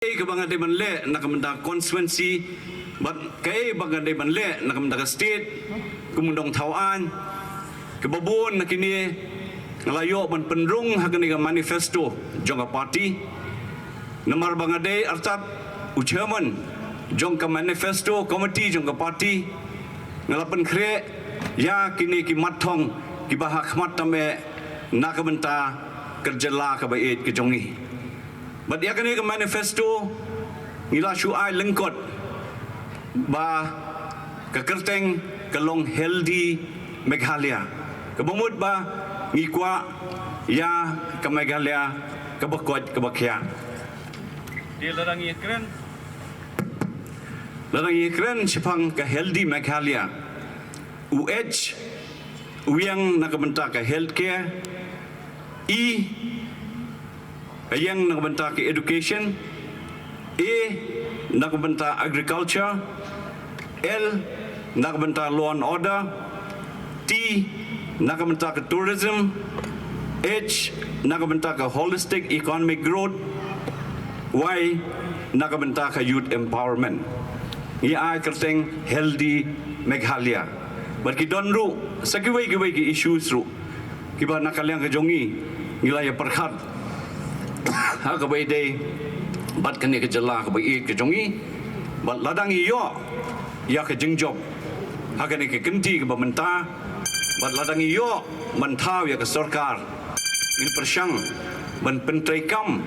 Kabangade manle nakamanda constituency but kay bagade manle nakamanda state kumundong tawaan kebabon nakini ngalayo man penrung hagani manifesto jonga party namar bangade artat uchairman jonga manifesto committee jonga party ngalapan kre ya kini ki mathong ki bahak mat tame nakamanta kerjala ka bait ke jongi but ya kani ke manifesto ngila syuai lengkot ba kekerteng kelong healthy Meghalaya kebumut ba ngikwa ya ke Meghalaya kebakot kebakhya dia larangi keren sepang ke healthy Meghalaya uyang nakabenta ke healthcare yang nakabenta ke education, nakabenta agriculture, nakabenta law and order, nakabenta ke tourism, nakabenta ke holistic economic growth, nakabenta ke youth empowerment. Ia kerteng healthy Meghalaya. Berkidon ru, sekiwai ki issues ru, kiba nakaliang kejongi, ngilaya perkhat. Ha kabai day bat kani ke jala kabai ke jongi bat ladang iyo ya ke jengjob ha kani ke kenti ke bamenta bat ladang iyo mantau ya ke sarkar in persyang ban pentrai kam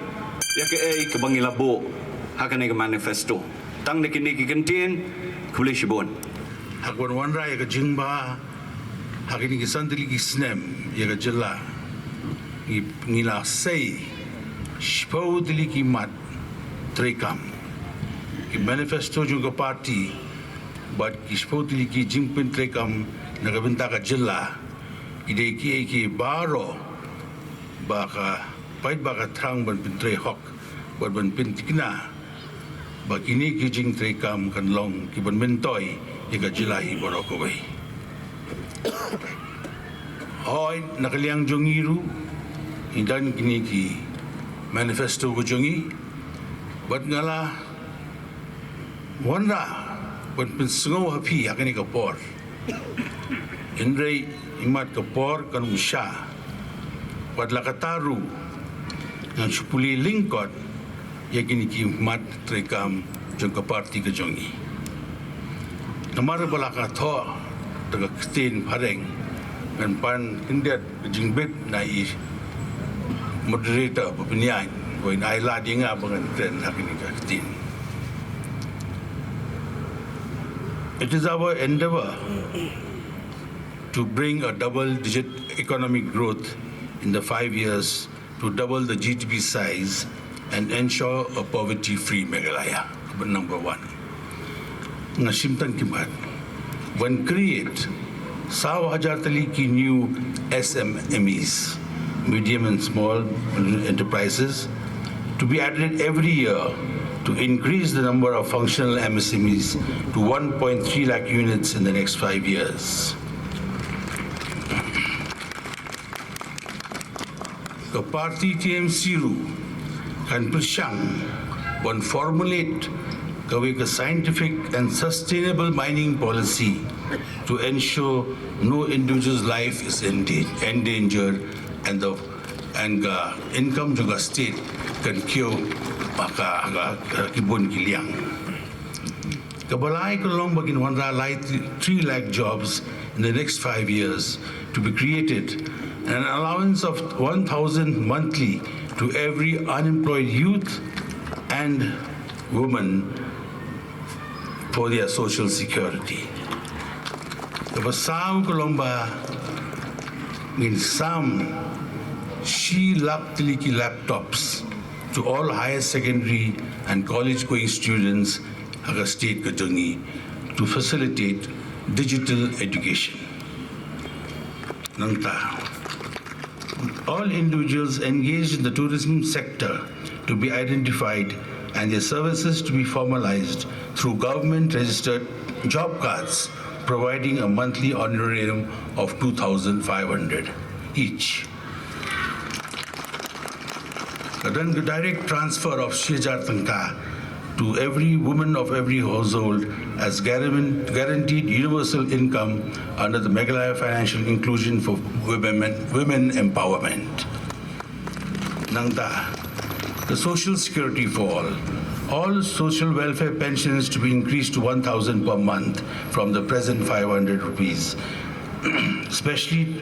ya ke bangilabo ha kani ke manifesto tang ne kini ke kentien kule shibon hakwan wanra ya ke jingba ha kini ke sandili ki snem ya ke jala ngila sei Shpau dili ki mat trekam ki manifesto juga parti but ki shpau dili ki jimpin trekam nagabenta ka jilla ide ki baro baka pait baka trang ban pintre hok ban pintikna ba kini ki jing trekam kan long ki ban mentoy ika jilla hi borokowai hoy nakaliang jongiru hindan kini ki manifesto kujongi bat ngala wanda bat pensengo hapi akani kapor indrei imat kapor kan usha bat lakataru yang supuli lingkot yakini ki mat trekam jong parti kujongi namar balaka tho daga ktin pareng kan pan kindet jingbet nai moderator pepenian when I la dinga bangan trend hakini kaktin. It is our endeavor to bring a double-digit economic growth in the 5 years to double the GDP size and ensure a poverty-free Meghalaya. Number one. Nasimtan kimat. When create 1,000 tali ki new SMMEs. Medium and small enterprises to be added every year to increase the number of functional MSMEs to 1.3 lakh units in the next 5 years. The party TMC can persyang one formulate a scientific and sustainable mining policy to ensure no individual's life is endangered and the income juga state kan kio maka kibun kiliang. Kabalai kolong bagin wanra lai 3 lakh jobs in the next 5 years to be created and an allowance of 1,000 monthly to every unemployed youth and woman for their social security. Kabasam kolong ba in some she laptiliki laptops to all higher secondary and college going students aga state kajongi to facilitate digital education. Nanta. All individuals engaged in the tourism sector to be identified and their services to be formalized through government registered job cards providing a monthly honorarium of 2,500 each. then the direct transfer of Shijar Tanka to every woman of every household as guaranteed universal income under the Meghalaya Financial Inclusion for Women Empowerment. Nangta, the social security for all social welfare pensions to be increased to 1,000 per month from the present 500 rupees, especially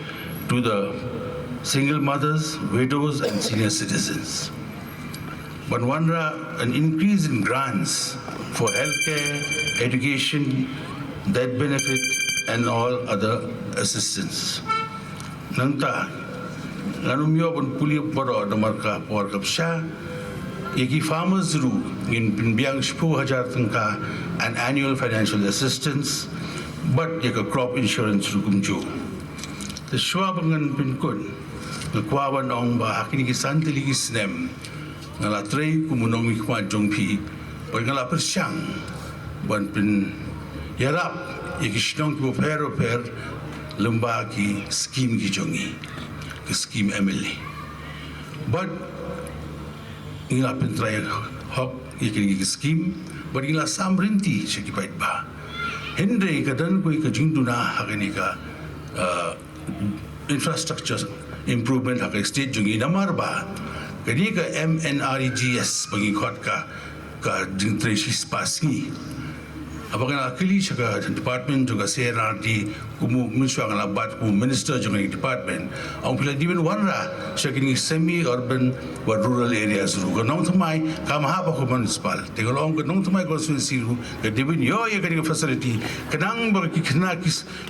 to the single mothers, widows, and senior citizens. But Wanra, an increase in grants for healthcare, education, debt benefit, and all other assistance. Nangta, nanumyo pun pulih poro na marka por kapsya, yaki farmers ru in pinbiang 10,000 tangka and annual financial assistance, but yaka crop insurance ru kumju. The shwabangan pinkun, ngakwawan ong ba hakini ki santili ki snem, ngala trei kumunong ikwa jongpi, pag ngala persyang, ban pin yarap, yaki shnong ki per lumba ki scheme ki jongi, ki scheme MLA. But ngila pin try hok yaki ki scheme, but ngila samrinti syakipait ba. Hendre kadan ko ikajingduna hakini ka infrastructure improvement hak state jungi namar ba kadi ka MNREGS pagikot ka jingtre spasni apakah akili saka department juga CRRT kumu miswa ngala bat ku minister juga department ang pila diben wanra sakini semi urban wa rural areas ru ka nong thamai kam ha pa ko municipal tingol ong ka nong thamai constituency ru ka diben yo ya kadi facility kanang ba ki khna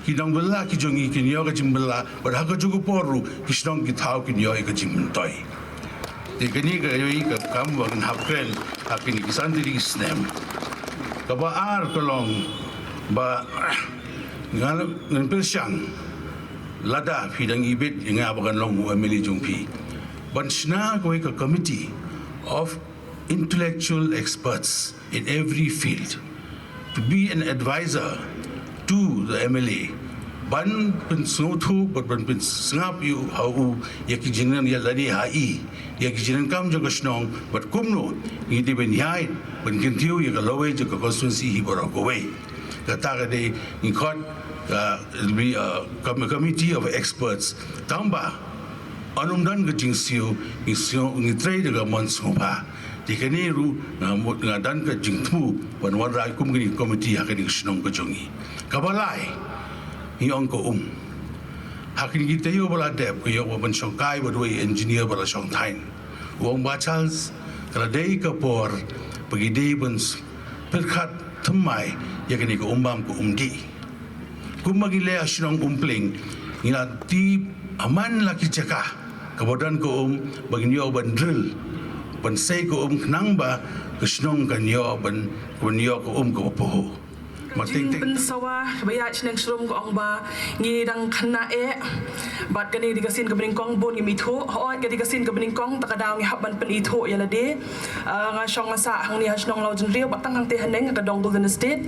ki nong bella ki jongi ki yo ka jimbella ba ha ka jugu poru ki snong ki thau ki yo ka jimbentoi tikani ka yo ka kam ba hapkren hakini ki santiri snem kabaar kolong ba ngan persyang lada fidang ibit nga abakan long emili jungpi banshna ko ka committee of intellectual experts in every field to be an advisor to the MLA ban pin snothu but ban pin snap you how yaki jinan ya ladi hai yaki jinan kam jo gnong but kumno ngidi ben yai ban kintiu ya lowe jo constituency hi boro go way kata de in court it'll be a committee of experts tamba anumdan ga jingsiu ni trade ga monsopa dikani ru na dan ka jingtmu ban wan kum gi committee hakani snong ko jongi kabalai ni angko hakin kita yo bala dep ko yo ban shongkai ba doi engineer bala shongtain wong ba charles kala dei ka por pagi dei ban perkhat thamai ya kini ko umbam ko umdi kumagile ashnong umpling ina ti aman laki caka kabodan ko bagin yo ban drill ban sei ko knang ba kshnong kan yo ban yo ko ko poho Jing pensawa bayat nang shrum ko ang ba ngi dang khna e bat kani digasin ka bringkong bon ngi mitho hoat ka digasin ka bringkong takadaw ngi haban pen itho yala de nga shong masa hang ni hasnong law jin riu batang hang te haneng ka dong golden state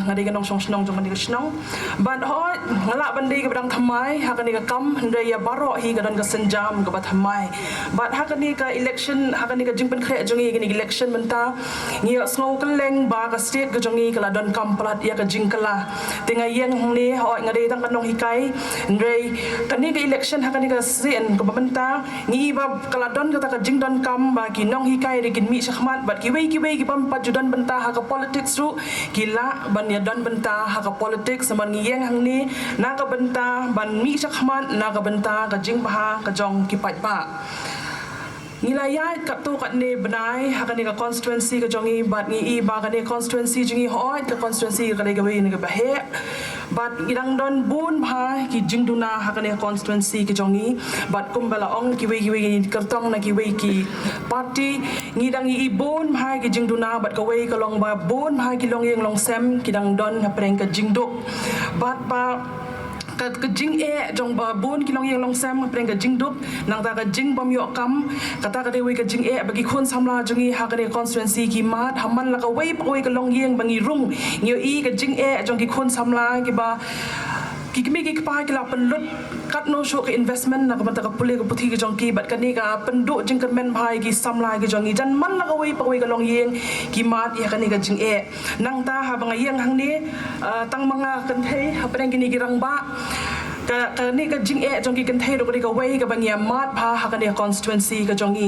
nga de ganong shong snong jong ni snong bat hoat ngala bandi ka badang thamai ha kani ka kam hande ya baro hi ka dan ka senjam ka bat thamai bat ha kani ka election ha kani ka jing pen khre jongi kani election menta ngi sngo ka leng ba ka state ka jongi ka la don kam pelat ia ke jingkala tengah yang ni hoi ngade tang kanong hikai ndrei kani ke election hakani ke sien ke pementa ngi ba kaladon kata ke jingdon kam ba ki nong hikai de kin mi shahmat bat ki wei ki pam pat judan benta ha ke politics ru kila ban ya don benta ha ke politics man ngi yang hang ni na ke benta ban mi shahmat na ke benta ke jing ba ke jong ki pat ba Nilayat kat tu kat ni benai hakani ka constituency ka jongi bat ngi ba ka ni constituency jingi hoat ka constituency ka gawe ni ka bahe bat idang don bun bha ki jingduna hakani constituency ka jongi bat kumbala ong ki we ni kartong na ki we ki party ngidang i bun bha ki jingduna bat ka we ka long ba bun bha ki long yeng long sem ki dang don ha preng ka jingduk bat ba ka jing e jong ba bon ki long yeng long sam preng ka jing dup nang ta ka jing bom yo kam kata ka dewi ka jing e bagi khon samla jongi ha ka de constituency ki mat haman la ka wei poi ka long yeng bangi rung nyo i ka jing e jong ki khon samla ki ba ki mi ki pa ki la pen lut kat no show ke investment na kamata ka puli ka puthi ke jongki bat kani ka penduk jing kermen bhai ki samlai ke jongi jan man la ka wei pa wei ka long yeng ki mat ya kani ka jing e nang ta ha bang yeng hang ni tang manga kan thei ha preng kini girang ba ka ni ka jing e jongki kan thei ro ka wei ka bang ya mat pha ha ka ni constituency ka jongi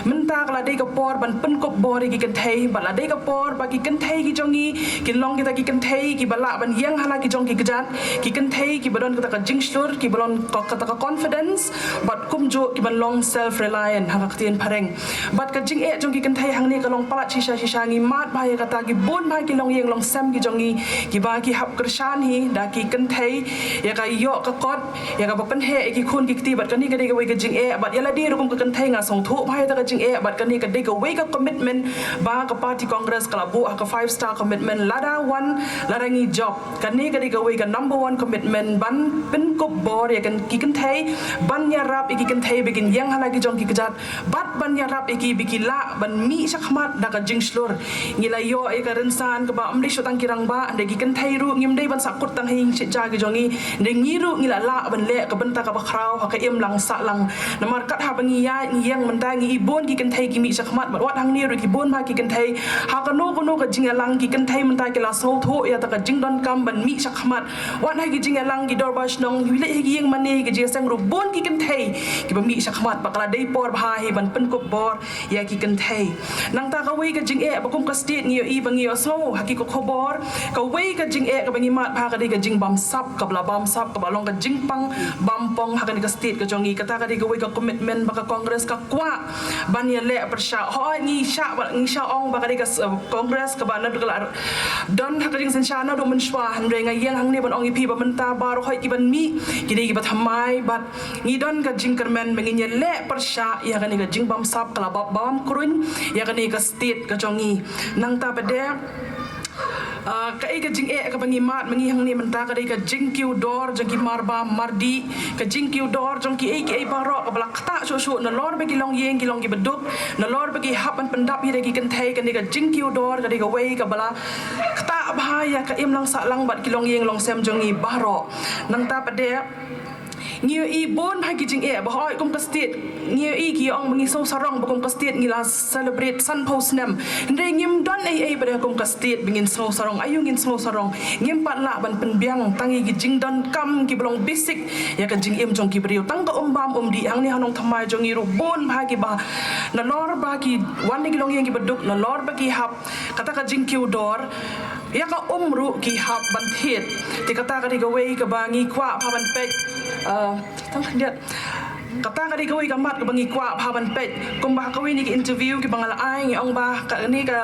menta ka la dei ka por ban pen kop bor ki kan thei ba la dei ka por ba ki kan thei ki jongi ki long kita ki kan thei ki bala ban yeng hala ki jongki kejat ki kan thei ki badon kata ka jing slur ki balon kata ka confidence but kum jo ki ban long self reliant ha ka tien pareng but ka jing e jongki kan thei hang ni ka long pala shisha ngi mat ba ya kata ki bon ba ki long yeng long sem ki jongi ki ba ki hap kershan hi da ki kan thei ya ka yo ka ya ka pen he ki khun ki ti bat kan ni ka dei ka wei ka jing e bat ya la di rum ka kan thei nga song thu bhai ta ka jing e bat kan ni ka dei ka wei ka commitment ba ka party congress ka bu ka 5-star commitment lada one lada ngi job kan ni ka dei ka wei ka number 1 commitment ban pen kop bor ya kan ki kan thei ban ya rap ki kan thei begin yang hala ki jong ki kejat bat ban ya rap ki biki la ban mi sakmat da ka jing slur ngila yo ai ka rensan ka ba amri shotang kirang ba ande ki kan thei ru ngim dei ban sakut tang hing che ja ki jongi de ngiru ngila la ban le ka benta ka bakrau ha ka em lang sa lang namar kat ha bangi ya yang menta ngi ibon ki kan thei ki mi sakmat bat wat hang ni ru ki bon ba ki kan thei ha ka no ka jing lang ki kan thei menta ki la so tho ya ta ka jing don kam ban mi sakmat wat ha ki jing lang ki dor ba shnong wi le ki yang mane ki jing sang ru bon ki kan thei ki ba mi sakmat ba kala dei por ba he ban pen kop bor ya ki kan thei nang ta ka wei ka jing e ba kum ka state ngi i bangi so ha ki ko khobor ka wei ka jing e ka bangi mat ba ka dei ka jing bam sap ka bla bam sap ka ba long ka jing pang bampong ha ka ni ka state ka jongi kata ka dei ka wei ka commitment ba ka congress ka kwa ban ya le persha ho ngi sha ong ba ka dei ka congress ka ba na ka don ha ka jing sen sha na do men shwa han re nga yang hang ni ban ong i pi ba men ta ba ro hoi ki ban mi ki dei ki ba thamai bat ngi don ka jing kermen mengi nya le persha ya ka ni ka jing bam sap kala bam kurun ya ka ni ka state ka jongi nang ta ba de ka ka jing e ka bangi mat mangi hang ni menta ka dei ka jing kiu dor jang ki marba mardi ka jing kiu dor jang ki e baro ka balak ta so na lor ba ki long yeng ki long ki beduk na lor ba ki hap an pendap hi ki kan thei ka ni ka jing kiu dor ka dei ka wei ka bala ta bahaya ka em lang sa lang bat ki long yeng long sem jang i baro nang ta pa de ngiu i bon bhai ki jing e ba hoi kum ka state ngiu i ki ong mangi so sarong ba kum ka state ngila celebrate sun post nem ndre ngim don ai ba kum ka state bingin so sarong ayung in so sarong ngim pat la ban pen biang tangi ki jing don kam ki blong basic ya ka jing em jong ki brio tang ka bam di ang ni hanong thamai jong i ru bon bha ki ba na lor ba ki wan ni ki long yeng ki beduk na lor ba ki hap kata ka jing kiu dor ya ka ru ki hap ban thet ti kata ka di ka wei ka bangi kwa pha ban pek tang dia kata ka di ka wei ka mat ka bangi kwa pha ban pek kum ba ka wei ni ki interview ki bangala ai ngi ong ba ka ni ka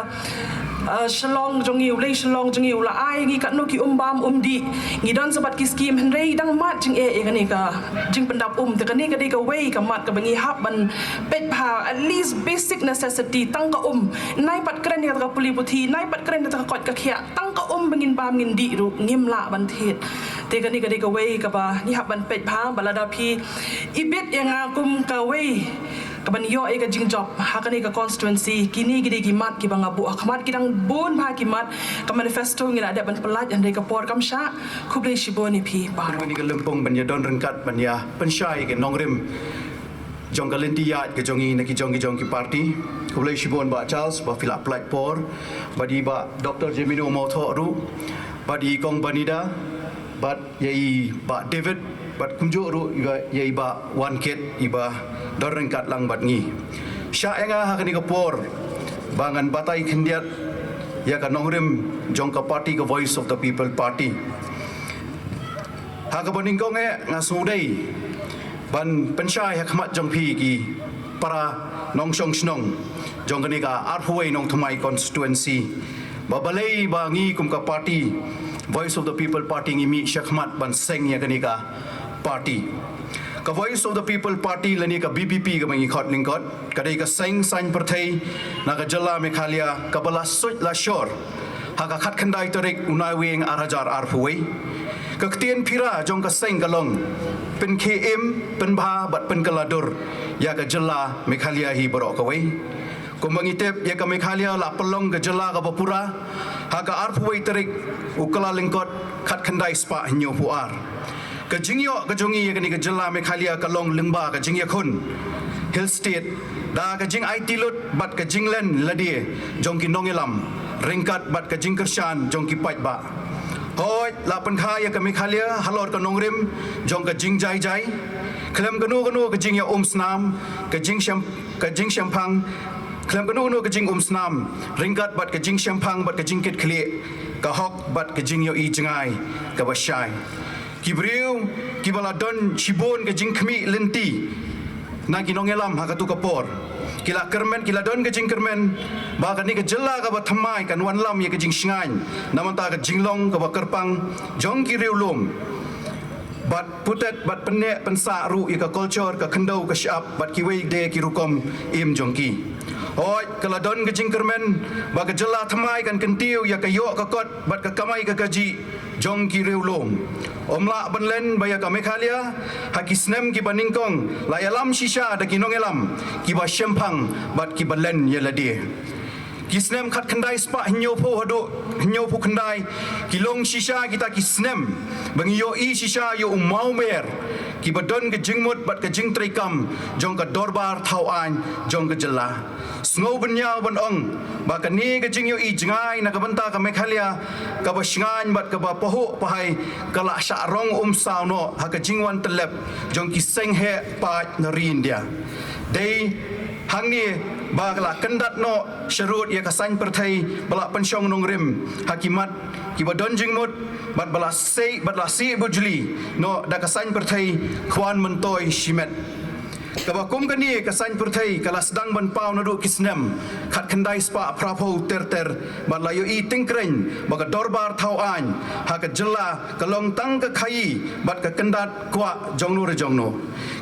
shalong jong yu le shalong jong yu la ai ngi ka no ki bam di ngi don sabat ki scheme hen rei dang mat jing e ka ni ka jing pendap te ka ni ka di ka wei ka mat ka bangi hap ban pet pha at least basic necessity tang ka nai pat kren ni ka puli puthi nai pat kren ta ka kot ka khia tang ka bangin bam ngin di ru ngim la ban thet te ka ni ka di ka wei ka ba ni hap ban pet pha balada phi ibet yang kum ka wei kaban yo ai ka jing job ha ka ni ka constituency kini gidi ki mat ki banga bu akhmat ki dang bon ba ki mat ka manifesto ngila ada ban pelat andai ka por kam sha khuble shiboni phi ba ni ka lempong ban ya don rengkat ban ya pensyai ke nongrim jong ka lentia ke jongi na ki jong ki party khuble shibon ba Charles ba fila plat por ba di ba Dr Jemino Motho ru ba di kong banida bat yai ba David bat kumjo ru yai ba one kid iba doreng kat lang bat ngi sya enga ha kani kapor bangan batai khendiat ya ka nongrim jong ka party ka voice of the people party ha ka boning kong e nga sudai ban pensyai hakmat jong phi ki para nong song snong jong kani ka arhuai nong thumai constituency babalei ba ngi kum ka party voice of the people party ngi mi shakmat ban seng ya kani ka party ka voice of the people party lani ka BBP ka mangi khot lingkot kadai ka seng san perthai na ka jala Meghalaya ka bala suit la shor ha ka khat khandai torik unai wing arajar arhuai ka ktien phira jong ka seng kalong pen KM pen bha bat pen kaladur ya ka jala Meghalaya hi borok ka wei ko mangitep ya ka Meghalaya la pelong ka jala ka bapura ha ka arhuai torik ukala lingkot khat khandai spa nyo puar ke jingyo ke jongi ke ni ke jela Meghalaya ke long lengba ke jing yakun Hill State da ke jing IT lut bat ke jing len ladi jong ki nongelam ringkat bat ke jing kershan jong ki pait ba hoi la pen khaya ke Meghalaya halor ke nongrim jong ke jing jai jai klem kenu ke jing ya snam ke jing syampang klem kenu ke jing snam ringkat bat ke jing syampang bat ke jing ket kli ka hok bat ke jing yo I jengai ka basyai kibriu kibaladon chibon ke jing khmi lenti na ginongelam hakatu kapor kila kermen kila don ke jing kermen ba kan ni ke jela ka ba thamai kan wan lam ye ke jing shingan namanta ke jinglong ka ba kerpang jong ki riulum bat putet bat penne pensa ru ye ka culture ka khendau ka syap bat ki wei de ki rukom im jongki oi kala don ke jing kermen ba ke jela thamai kan kentiu ya ka yo ka kot bat ka kamai ka gaji jong ki riulum omla benlen baya ka Meghalaya hakisnem ki baningkong la yalam shisha da ki nongelam ki ba shempang bat ki balen ye ladi kisnem khat khandai spa hinyo pho hado hinyo pho khandai ki long shisha kita kisnem bangiyo I shisha yo mau mer ki badon ke jingmut bat ke jing trikam jong ka dorbar thau an jong ka jela snow benya ban ong ba ka ni ke jing yo I jangai na ka banta ka Meghalaya ka ba shingan bat ka ba poho pahai ka la sha rong sao no ha ka jingwan telep jong ki seng he pa na rin dia dei hang ni ba la kendat no syarut ya kasan perthai bala pensyong nongrim hakimat ki badon jingmut bat bala sei bat la si bujli no da kasan perthai khwan mentoi shimet kaba kum kani kasan perthai kala sedang ban pau na du kisnem khat khandai spa prapo ter bat la yo I tingkreng ba ka dorbar thau an ha ka jela kalong tang ka khai bat ka kendat kwa jongno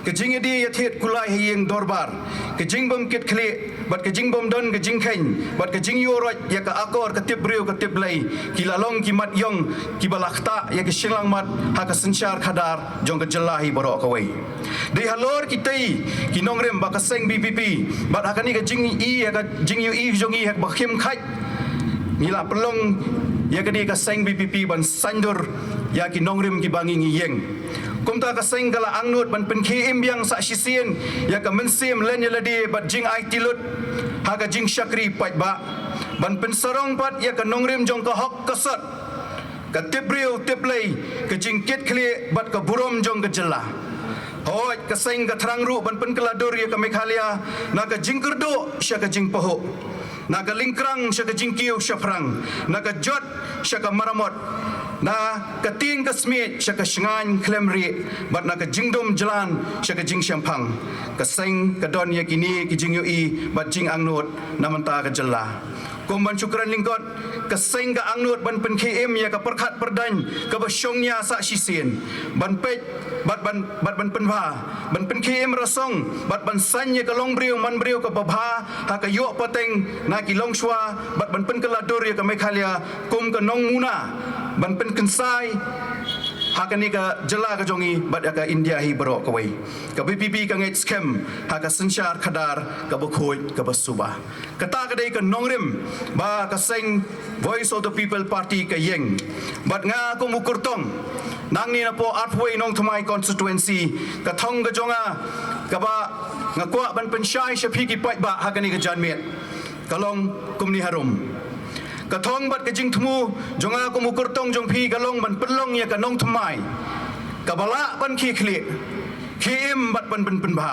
ke jing di ya thet kulai hieng dorbar ke jing bom kit khle bat ke jing bom don ke jing khen bat ke jing yorot ya ka akor ka tip breu ka tip lei ki lalong ki mat yong ki balakta ya ke shinglang mat ha ka senchar khadar jong ka jelahi borok ka wei dei halor ki tei ki nongrem ba ka seng BPP bat ha ka ni ka jing I ya ka jing yu I jong I ha ba khim khat mila pelong ya ka ni ka seng BPP ban sandur ya ki nongrem ki bangi ngiyeng kumta ka seng kala angnut ban penki imbyang sa shisien ya ka mensim len yeladi bat jing IT lut ha ka jing syakri pat ba ban pensarong pat ya ka nongrim jong ka hok kasat ka tibriu tiplei ka jing kit kli bat ka burom jong ka jela hoi ka seng ka thrangru ban pen kaladur ya ka Meghalaya na ka jing kerdo sya ka jing poho na ka lingkrang sya ka jing kiu sya prang na ka jot sya ka maramot na kating kasmit sya ka shingan klemri bat na ka jingdom jalan sya ka jing syampang ka seng ka don ya kini ki jing yo I bat jing angnut namanta ka jela kumban syukran lingkot ka seng ka angnut ban pen KM ya ka perkhat perdan ka basyongnya sa sisien ban pet bat ban penwa ban pen KM rasong bat ban sanya ka long briu man briu ka babha ha ka yo pateng na ki long shwa bat ban pen kaladur ya ka Meghalaya kum ka nong muna ban pen kensai hakani ka jela ka jongi bat ka India hi borok ka wei ka BPP ka ngait scam ha ka senchar khadar ka bokhoi ka basuba kata ka dei ka nongrim ba ka seng Voice of the People Party ka yeng bat nga ko mukurtong nang ni na po artway nong tumai constituency ka thong ka jonga ka ba nga kwa ban pensyai syapi ki pat ba hakani ka janmet kalong kumni harum kathong bat kajing thumu jonga ko mukurtong jong phi galong ban pelong ya kanong thumai kabala ban khi khli khim bat ban ba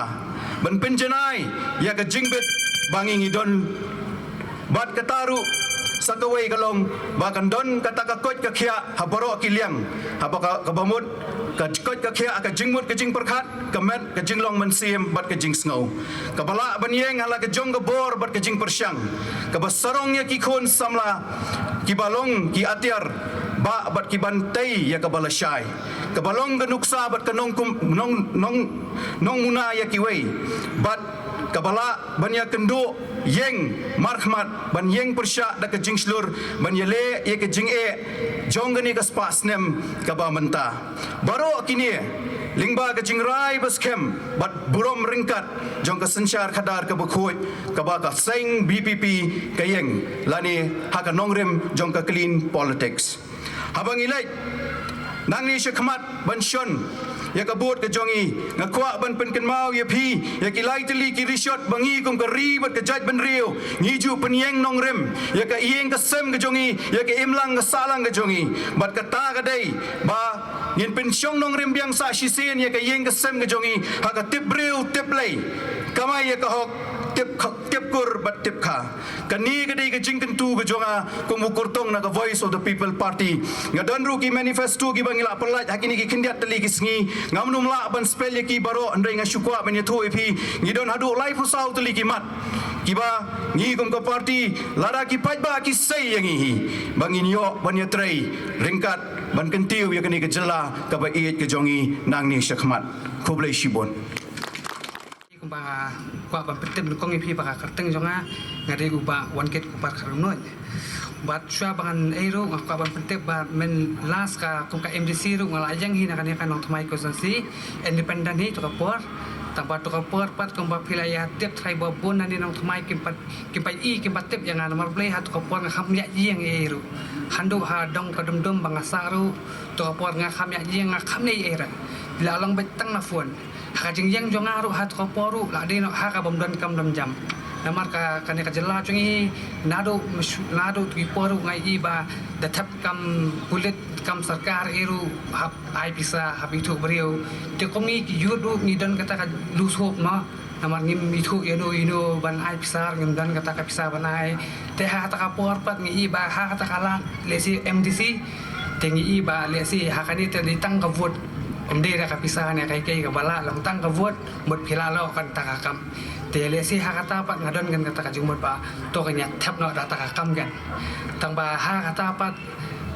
ban penjanai ya ka jingbet bangi ngidon bat kataru sakawai galong bakan don kata ka kot ka khia habaro kiliang habaka kabamut ka kot ka khia ka jingmut ka jing perkhat ka met ka jinglong mensim bat ka jing sngo kabala banyeng hala ka jong ka bor bat ka jing persyang ka basarong ya ki khon samla ki balong ki atiar ba bat ki bantai ya ka balashai ka balong ka nuksa bat ka nong muna ya ki wei bat kabala banya kendo yeng markhmat ban yeng persya da ke jing slur ban yele ye ke jing e jong gani ka spasnem ka ba menta baro kini lingba ke jing rai baskem bat burom ringkat jong ka senchar khadar ka bukhoi ka ba ka seng BPP ka yeng lani ha ka nongrem jong ka clean politics habang ilai nang ni syakmat ban shon ya kabut ke jongi ngakwa ban pen ken mau ya phi ya kilai teli ki rishot bangi kum ke ribet ke jaj ban riu ngiju penyeng nong rem ya ka ieng ke sem ke jongi ya ke imlang ke salang ke jongi bat kata ka dei ba ngin pen syong nong rem biang sa shisen ya ke ieng ke sem ke jongi ha ka tip riu tip lei kamai ya ka hok tip kur bat tip kha kani ka dei ke jingken tu ke jonga kum kurtong na ka voice of the people party ngadon ru ki manifesto ki bangila perlat hakini ki kindiat teli ki sngi ngamnum la ban spell ki baro andai nga syukwa ban ya thoi phi ngidon hadu lai pusau teli ki mat kiba ngi kum ko party lara ki pajba ki sei yang hi bangin yo ban ya trei ringkat ban kentiu ya kani ke jela ka ba iet ke jongi nang ni syakmat khoblei shibon ba kwa ba petem kong ipi ba karteng jonga ngade uba wanket kupar karunoi bat shwa bangan ero kwa ba petem ba men las ka kum ka MDC ru ngala yang hina kan kan thmai ko sansi independent hi to kapor tamba to kapor pat kum ba pilaya tep thai ba bon nani nong thmai kim pat i kim pat tep yang mar play hat kapor nga kham ya yang ero handu ha dong ka dum dum banga saru to kapor nga kham ya yang nga kham nei era bila long betang na phone hajing yang jonga ru hat ko poru la de no ha ka bom don kam dam jam namar ka kane ka jela chungi nado ki poru ngai i ba da thap kam bulet kam sarkar eru hap ai bisa hap itu beriau te komi ki yudu ni don kata ka lose hope no namar ngim itu ino ban ai pisar ngim dan kata ka pisar ban ai te ha ta ka por pat ngi i ba ha ta ka la lesi MDC te ngi i ba lesi ha ka ni te ditang ka vote dia dah kapisah ni kai ka bala lang tang ka vote mot philalo kan takakam te le si ha kata pat ngadon kan kata ka jumot ba to kanya thap no da takakam kan tang ba ha kata pat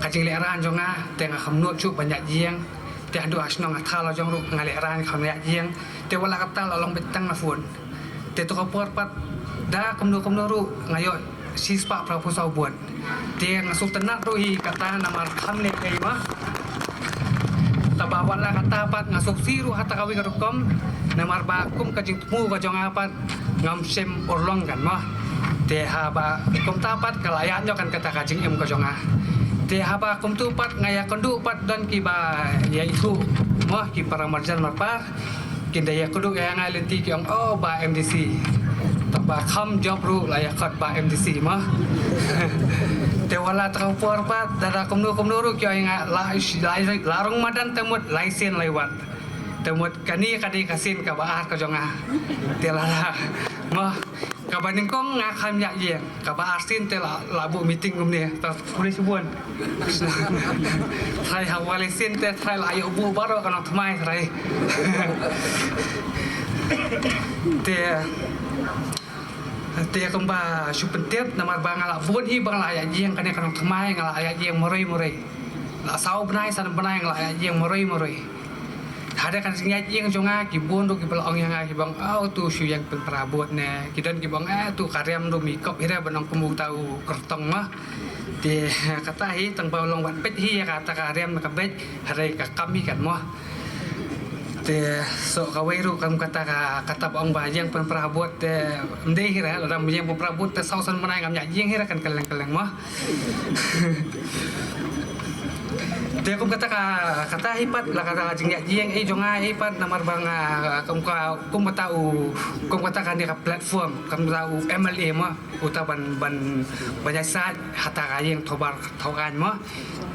ka jing le ran jonga te nga kham no chu banyak jiang te adu asno nga lo jong ru ngale ran kham ya jiang te wala kata lo long betang na phone te to ka por pat da kom no ru ngayo si spa proposal buat te nga sultanat ru hi kata namar kham le kai ma tabawan la katapat ngasok siru hata kawi karukom namar bakum kajing temu kajong apat ngam sem orlong kan mah te haba kum tapat kalayan kan kata kajing em kajong ah te haba kum tupat ngaya kondu pat dan kiba ya itu mah ki para marjan marpar kindaya kudu yang ngalenti ki oh ba MDC taba kham job ru la yakot ba MDC mah te wala ta por pat dara komno ru kyo nga larung madan temut laisen lewat temut kani kadi kasin ka baar ka jonga te lara mah ka baning kong nga kham ya ye ka baar sin te labu meeting gumne ta puli subun thai hawale sin te thai la yo bu baro kana thmai thai te kemba supentep namar bangala bon hi bangala ya jeng kane kanong thmai ngala ya jeng morai la sau benai san benai ngala ya jeng morai ada kan sing ya jeng jonga ki bon ru ki belong yang ki bang au tu syu yang pen prabot ne ki dan ki bang tu karyam ru mi kop hira benong kemu tau kertong mah te kata hi tang balong wat pet hi kata karyam ka bet hare ka kami kan mah te so kaweru kam kata bang ba yang pen prabot te mde hira ram yang pen prabot te sausan menai ngam ya jeng hira kan keleng mah te kum kata hipat la kata jing ya jeng jonga hipat namar banga kum kata kan dia platform kum tahu MLA mah utaban banyak saat hata yang thobar thogan mah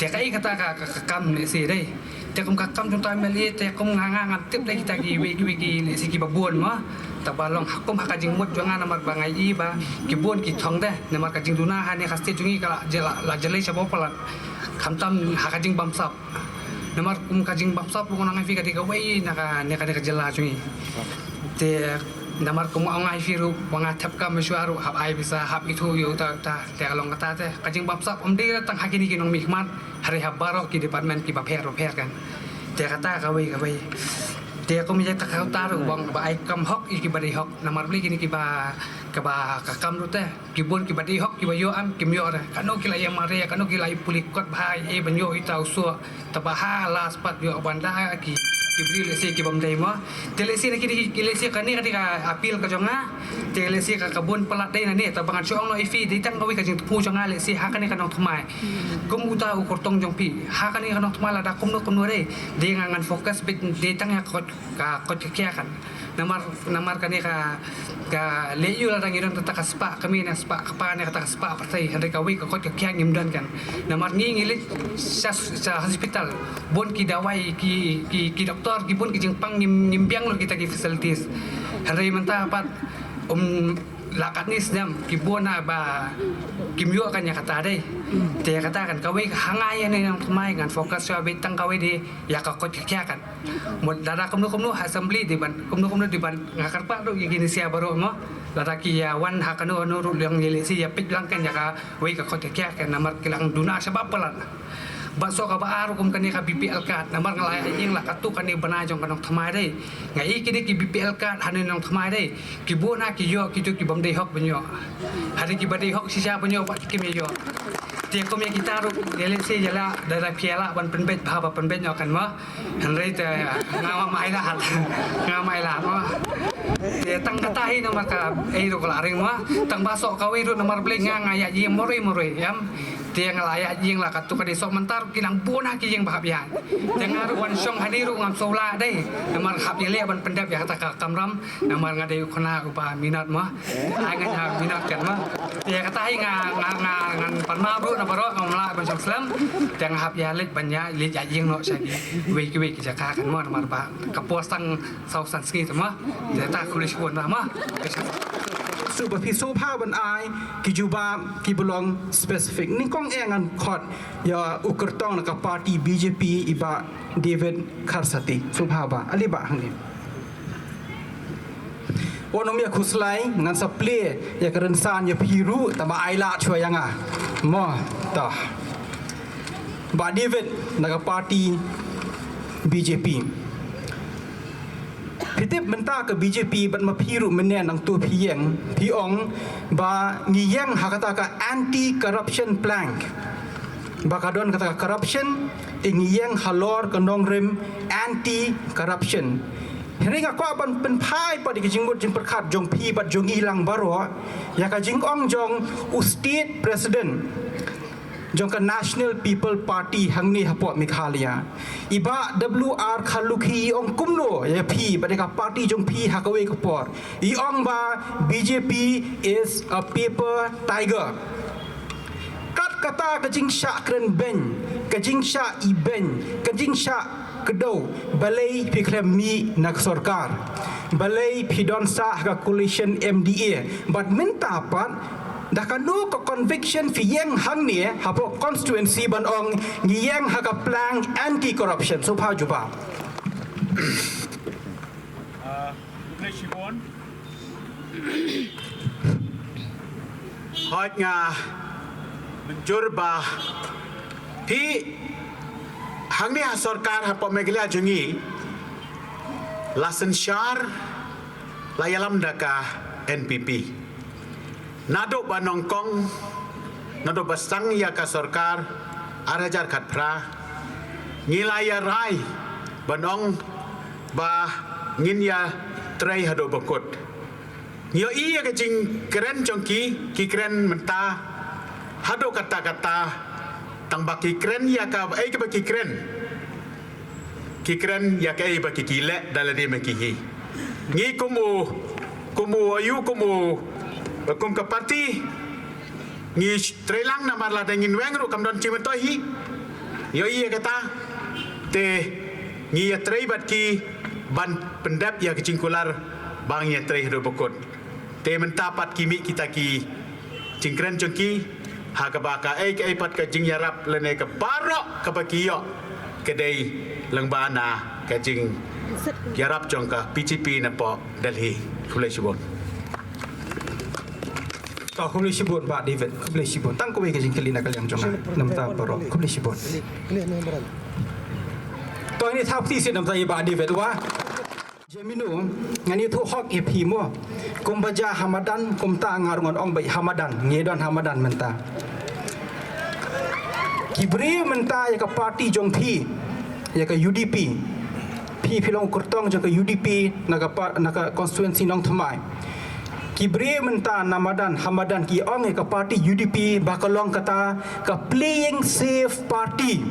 te kai kata kam ne si dei te kum kam contoh MLA te kum ngam tip dai kita gi wigi si ki babon mah tabalong kum hakajing mut jonga namar banga i ba ki bon ki thong deh namar kajing duna ha ne khasti jungi kala jela la jelai sabo palat kamtam hakajing bamsap namar kum kajing bamsap ko nang fi kadi kawai naka jela jungi te namar kum ngai fi ru banga thap kam suaru hab ai bisa hab itu yo ta te along kata te kajing bamsap de tang hakini ki nong mikmat hari hab baro ki department ki baper kan te kata kawai te kum ya ta taru bang ba ai kam hok iki bari hok namar beli kini ki ba kaba kakam rute kibun kibadi hok kibayo am kimyo ra kanu kila yang mare kanu kila pulikot bahai banyo itau so tabaha las pat yo banda ki kibri lesi kibam dai mo telesi nak kilesi kani ketika apil ka jonga telesi ka kabun pelat dai na ni tabangan chong no ifi ditang kawi ka jing pu jonga lesi hakani kanong thumai kum uta ukur tong jong pi hakani kanong thumai la da kum no dei de ngangan fokus bit ditang ya kot kia kan namar kani ka leyu la dang irang tata kaspa kami na spa kapa na kata kaspa partai hari kawi ka kot kia ngimdan kan namar ngilit sa hospital bon ki dawai ki doktor ki bon ki jingpang ngimbiang lo kita ki facilities hari menta pat lakat ni sedam ki bona ba kimyo kan ya kata dai te kata kan kawi hangai ni nang thumai kan fokus sa bitang kawi di ya ka kot kia kan mod dara kumno assembly di ban kumno di ban ngakar pa do gini sia baru mo dara ki ya wan hakano no ru yang yelesi ya pit lang kan ya ka wi ka kot kia kan namar kilang duna sebab pelan baso ka baaru kum kani ka BPL card namar ngalai ing la katu kani bana jong kanong thamai dai ngai kini ki BPL card hanin nong thamai dai ki bona ki yo ki tu ki bam dai hok banyo hari ki badai hok sisa banyo pak ki me yo dia kom yang kita ru galaxy jala dari piala ban penbet bahaba penbet yo kan mo han rei te ngawa mai la hal ngawa mai la mo dia tang katahi nomor ka ru kalaring mo tang baso kawi ru nomor beli ngaya ji moroi yam dia ngelaya jing lah katu kadi sok mentar kinang bona ki jing bahap ya jangan wan song hadiru ngam sola dai namar hap yele ban pendap ya kata kamram namar ngade kona upa minat mah angan minat kan mah dia kata hi ngan panma ru na baro ngamla ban song slam jangan hap ya lek banya le ja jing no sagi we ki jaka kan mah namar ba kapos tang sau san ski mah dia tak kulis pun mah super piso pa ban ai ki juba ki belong specific ni kong engan khot ya ukertong na ka party BJP iba David Karsati subhaba ali ba hangni onomia khuslai ngan saple ya kerensan ya piru tama aila chwa yanga mo ta ba David na ka party BJP Pitip menta ke BJP ban mapiru menen ang tu piyeng piong ba ngiyang hakata ka anti corruption plank ba kadon kata corruption ngiyang halor kanong rim anti corruption Heri ka kwa ban penpai pa di kijingut jing perkat jong pi pat jong ilang baro ya ka jing ong jong state president jong ka National People Party hangni hapot Meghalaya iba WR khaluki ong kumno ya phi badeka party jong phi hakawe kapor I ong ba BJP is a paper tiger kat kata kajing sya kren ben kajing sya iben kajing sya kedo balai piklem mi nak sarkar balai pidon sa ka coalition MDA but minta pat dah kanu ko conviction fi yang hang ni hapo constituency ban ong ngiyang haka plan anti corruption so pa juba hot nga menjurba pi hang ni sarkar hapo Meghalaya jungi lasen syar layalam daka NPP Nado ba nongkong nado ba sang ya ka sarkar arajar khat pra ngilaya rai banong ba ngin ya trai hado bakot yo iya ka jing keren jongki ki keren menta hado kata tang baki keren ya ka ai ka baki keren ya ka ai baki kile dalade makihi ngi kumu ayu kumu kum ka parti ngi trelang na marla dengin wengru kam don chimetohi yo iya kata te ngi ya trei bat ki ban pendap ya kecingkular bang ya trei do bokot te mentapat kimi kita ki cingkren jongki ha ka baka ai pat ka jing yarap lene ka barok ka bakiyo kedai lengbana ka jing yarap jongka PCP na po Delhi Kuleshibon Kumli sibon ba David kumli sibon tang ko ke jing kelina kalyang jonga namta baro kumli sibon to ini thap ti sin namta ba David wa Jemino ngani thu hok e phi mo kum baja Hamadan kum ta ngar ngon ong bai Hamadan ngedon Hamadan menta Kibri menta ya ka party jong phi ya ka UDP phi philong kurtong jong ka UDP naga constituency nong thamai Kibri menta Namadan Hamadan ki ong e ka party UDP bakalong kata ka playing safe party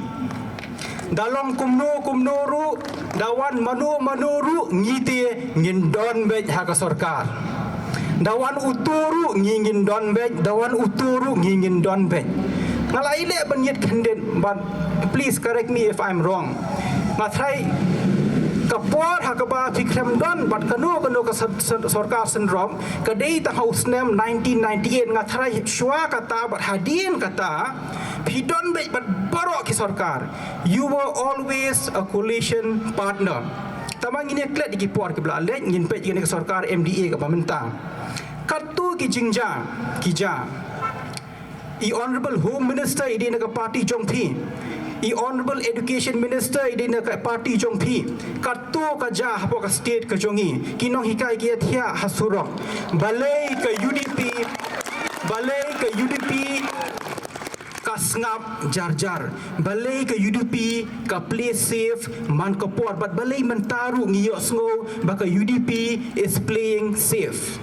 Dalong kumno ru dawan manu ru ngite ngindon bej haka sarkar dawan uturu ngingin don bej dawan uturu ngingin don bej ngala ile banyet candidate but please correct me if I'm wrong ngathai kapor hakaba fikram don but kanu ka sarkar syndrome kadai ta house name 1998 ngathai shwa kata but hadin kata Pidon baik barok ki sarkar. You were always a coalition partner. Tamang ini klet di por ke belah lek ngin pet ke sarkar MDA ke pemerintah. Katu ki jingja kija. I honorable home minister idi nak party Jongpi. I honorable education minister idi nak party Jongpi. Katu ka ja hapo ka state ka jongi. Kinong hikai ki athia hasurok. Balai ke UDP kasngap jar balai ke UDP ka play safe man ka por but balai mentaru ngiyo sngo baka UDP is playing safe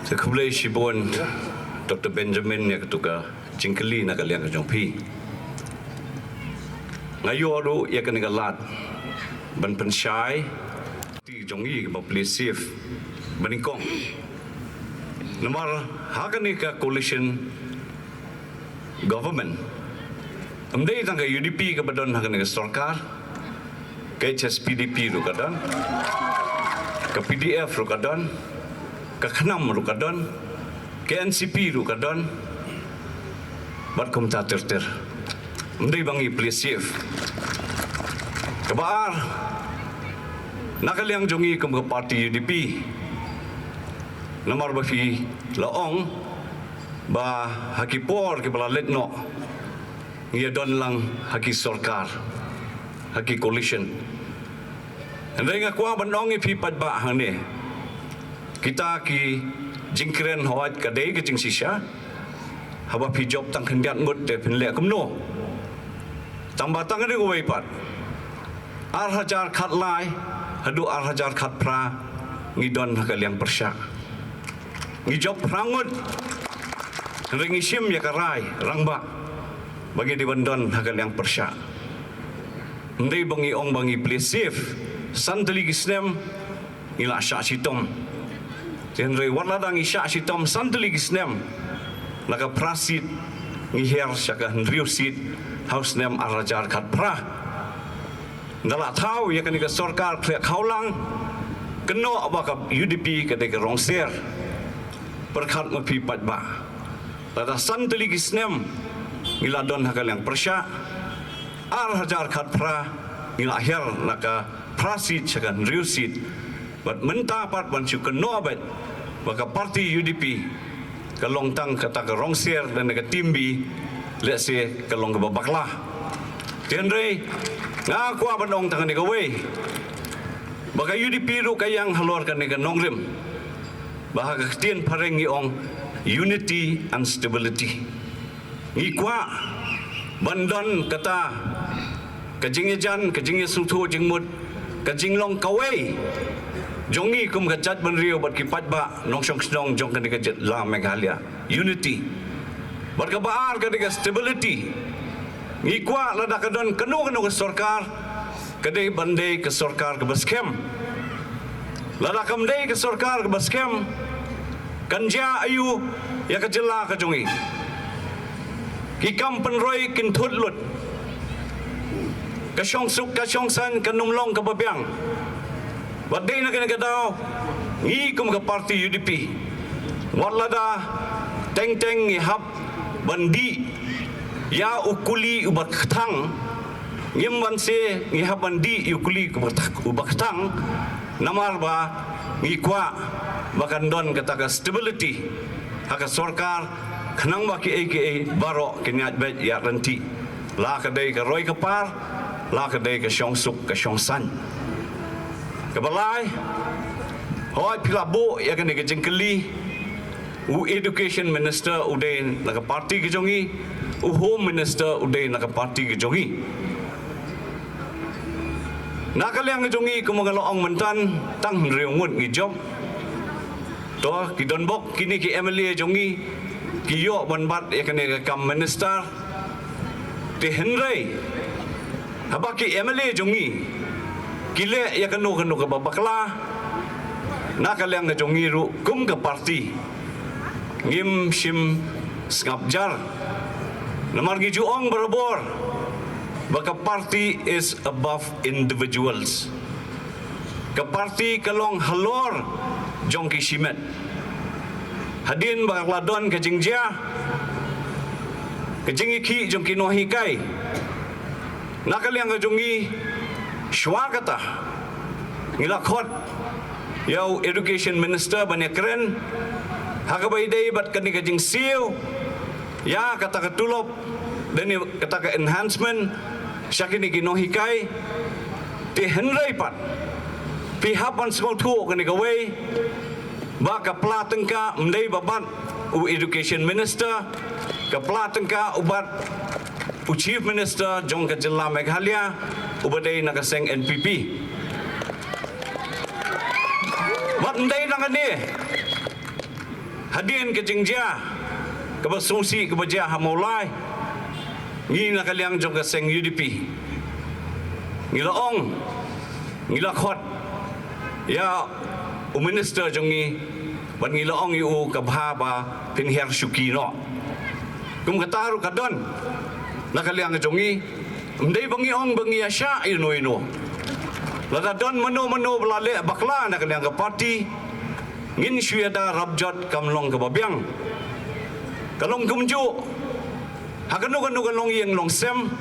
Sekulai Shibon Dr. Benjamin ya ketuka jingkeli nak kalian ke Jongpi ngayoru ya kena galat ban pensyai ti jongi ke play safe baningkong Nomor hakani ka coalition government. Amdai tangga UDP ka badon hakani ka sarkar. Ka HSPDP ru kadon. Ka PDF ru kadon. Ka Khnam ru kadon. Ka NCP ru kadon. Bat kumta ter. Amdai bangi please safe. Kabar nakaliang jongi kum ka party UDP. Nomor bafi laong ba haki por ke balalet no ngia don lang haki sarkar haki coalition andai nga kwa banong ipi padba hane kita ki jingkren hawat kadai ke jing sisha haba pi job tang khendiat ngut te phinle kumno tamba tang ri goi pat ar hajar khat lai hadu ar hajar khat pra ngidon hakaliang persya Ngijop rangut ringisim ya karai rangba bagi di bandon hakal yang persya ndai bangi ong bangi please safe santali gisnem ila sya sitom tenre waladang isya sitom santali gisnem laka prasit ngiher syaka ndriusit house nem arajar khat pra ndala thau ya kanika sarkar khle khaulang keno abaka UDP kadai rong ser perkhat mapi padba lada santali gisnem ngila don hakal yang persya ar hajar khat pra ngila akhir laka prasit chakan riusit bat menta pat ban chu keno bat baka party UDP kalong tang kata ka rongser dan ka timbi let's say kalong ka babakla tenre nga kwa banong tang ni gawe baka UDP ru kayang halor kan ni ka nongrim bahaga ketien pareng ong unity and stability ngikwa bandon kata kajingjan kajingye sutho jingmut kajinglong kawai jongi kum kajat banrio bat kipat ba nongsong snong jong kan kajat la Meghalaya unity bat kabaar kan stability ngikwa lada kadon kanu ke sarkar kadai bandai ke sarkar ke baskem lada kamdai ke sarkar ke baskem kanja ayu ya kejela ke jongi kikam penroi kin thutlut ka syong suk ka syong san ka numlong ka babyang badai na kinagadaw ngi kum ka party UDP walada teng ihap bandi ya ukuli ubat khtang ngimban se ngihap bandi ukuli ubat khtang namar ba ngikwa bakan don kata ka stability haka sarkar khnang ba ki aka baro kinyat bet ya ranti la ka dei ka roi ka par la ka dei ka syong suk ka syong san ka balai hoi pilabu ya ka ne ka jengkeli u education minister udai na ka party ke jongi u home minister udai na ka party ke jongi na ka liang ke jongi ku mangalo ong mentan tang riung mut ngi job to ki don bok kini ki MLA jongi ki yo ban bat ya ka ne ka kam minister te henrei habaki MLA jongi kile ya kanu ka babakla nakaliang na jongi ru kum ka party ngim shim skapjar namar gi juong barabor baka party is above individuals ka party kalong halor jong ki shimet hadin bakladon ka jingjia ka jingiki jong ki nohi kai nakaliang ka jongi swagata ngilakot yaw education minister banyakren hakabai day bat kani ka jing siu ya kata ka tulop dan kata ka enhancement syakini ginohikai ti henrai pat pihapan semua tu kani ka way baka platengka mdai babat u education minister ka platengka ubat u chief minister jong ka jilla Meghalaya ubadai nakaseng NPP wat mdai nangani hadin ke jingjia ke basungsi ke baja hamolai ngi nakaliang jong ka seng UDP ngilaong ngilakot ya u minister jongi ban ngilaong yu ka bhaba pinher syukino kum kataru kadon nakaliang jongi mdai bangi ong bangi asya ino lada don mano belale bakla nakaliang ka party ngin syuada rabjot kamlong ka babyang kalong kumju hakanu kalong yang long sem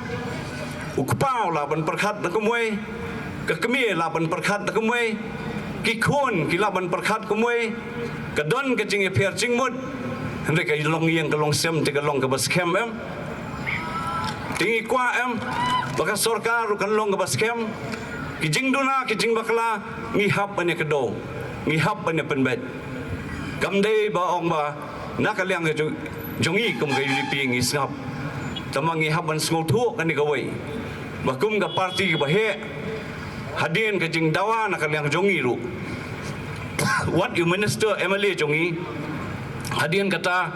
ukpau laban perkhat na kumwe kakmi laban perkhat na kumwe kikun kilaban perkhat kumwe kadon ka jing pher jingmut hande ka long yang kalong sem te kalong ka baskem em tingi kwa em baka sarkar kalong ka baskem kijing duna kijing bakla ngihap ane kedo ngihap ane penbet kamdei ba ong ba nakaliang ka jongi kum ka UDP ngisngap tamang ngihap an small thu kani ka way bakum ka party ka bahe hadin ka jing dawa nakaliang jongi ru what you minister MLA jongi hadin kata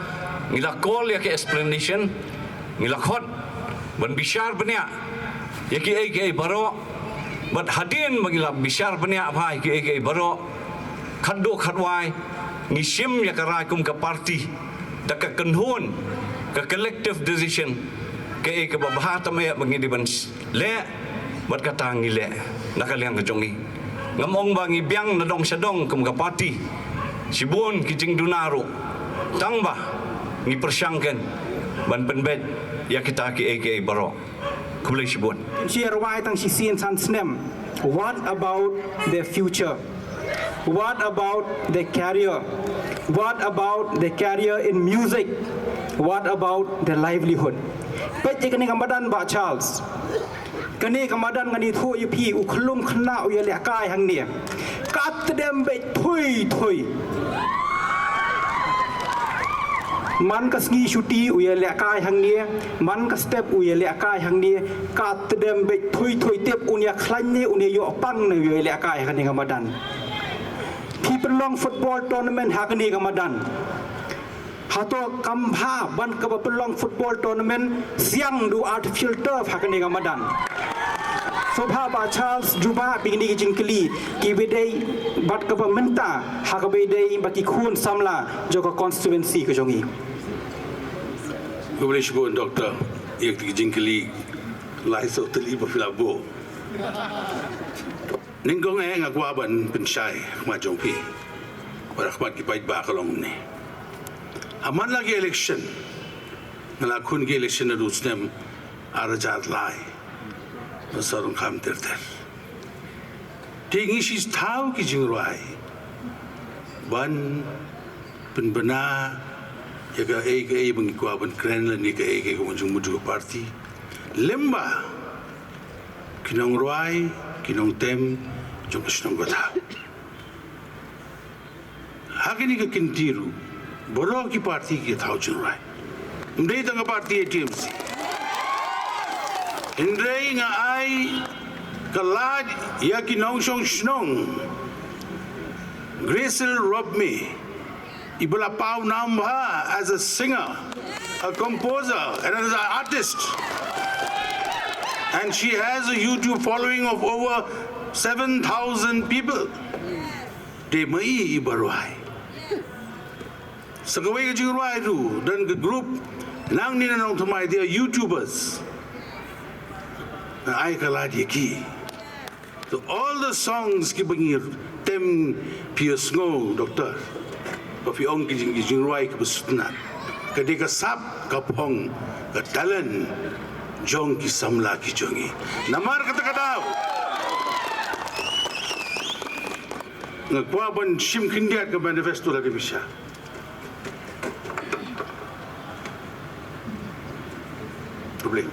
ngila call ya ke explanation ngila khot ban bishar banya ya ki ai baro but hadin magila bishar banya bhai ki baro khaddo khadwai ngishim ya karai kum ka party daka kanhun ka collective decision ke babahata maya bangidi ban le bat kata ngile nakaliang ka jongi ngamong bangi biang na dong sadong kum ka party sibun kijing dunaro tangba ni persyangken ban penbet ya kita ki baro kumulay sibun share why tang si sin san snem what about their future what about their career what about their career in music what about their livelihood pet kani kamadan ba Charles kani kamadan ngani thu pi u khlum khna u yele kai hang ne kat dem be thui man ka sngi shuti u yele kai hang ne man ka step u yele kai hang ne kat dem be thui tep unya khlan ne unya yo pang ne yele kai kani kamadan people long football tournament hakani kamadan hato kambha ban ka long football tournament siang du artificial turf hakani kamadan sobha ba Charles juba bingni ki jingkli ki bedai bat ka menta hakabe dei baki khun samla joka constituency ka jongi Kublish bo doctor ek jingkli lai so teli ba filabo ninggong ngakwa ban pensai ma jongpi barakmat ki pait ba kalong ni aman lagi election ngalakun gi election na rusnem arajat lai nasarung kham terter tingi sis thau ki jingrai ban penbena yaga ei bangi kwa ban kren la ni ka ei ko jung muju party lemba ki kinong ruai, kinong tem, jong kisnong gota. Hakini ka kintiru, boro ki parti ki thau churai. Ndai tanga parti TMC. Indrai nga ai kalad ya kinong shong shnong. Gracel robbed me. Ibala Pau Namba as a singer, a composer, and as an artist. And she has a YouTube following of over 7,000 people. They mai ibarwai. Sakaway ka jingruai tu dan ke group nang ni nanong tumai dia YouTubers. Na ai kala dia ki. So all the songs ki bangir tem pius ngo doctor. Bafi ong ki jingruai ke besutnat. Ketika sap kapong ke talent jong ki samla ki jongi. Namar kata kadau. Ngakwa ban shim kindiat ke manifesto lagi bisa. Problem.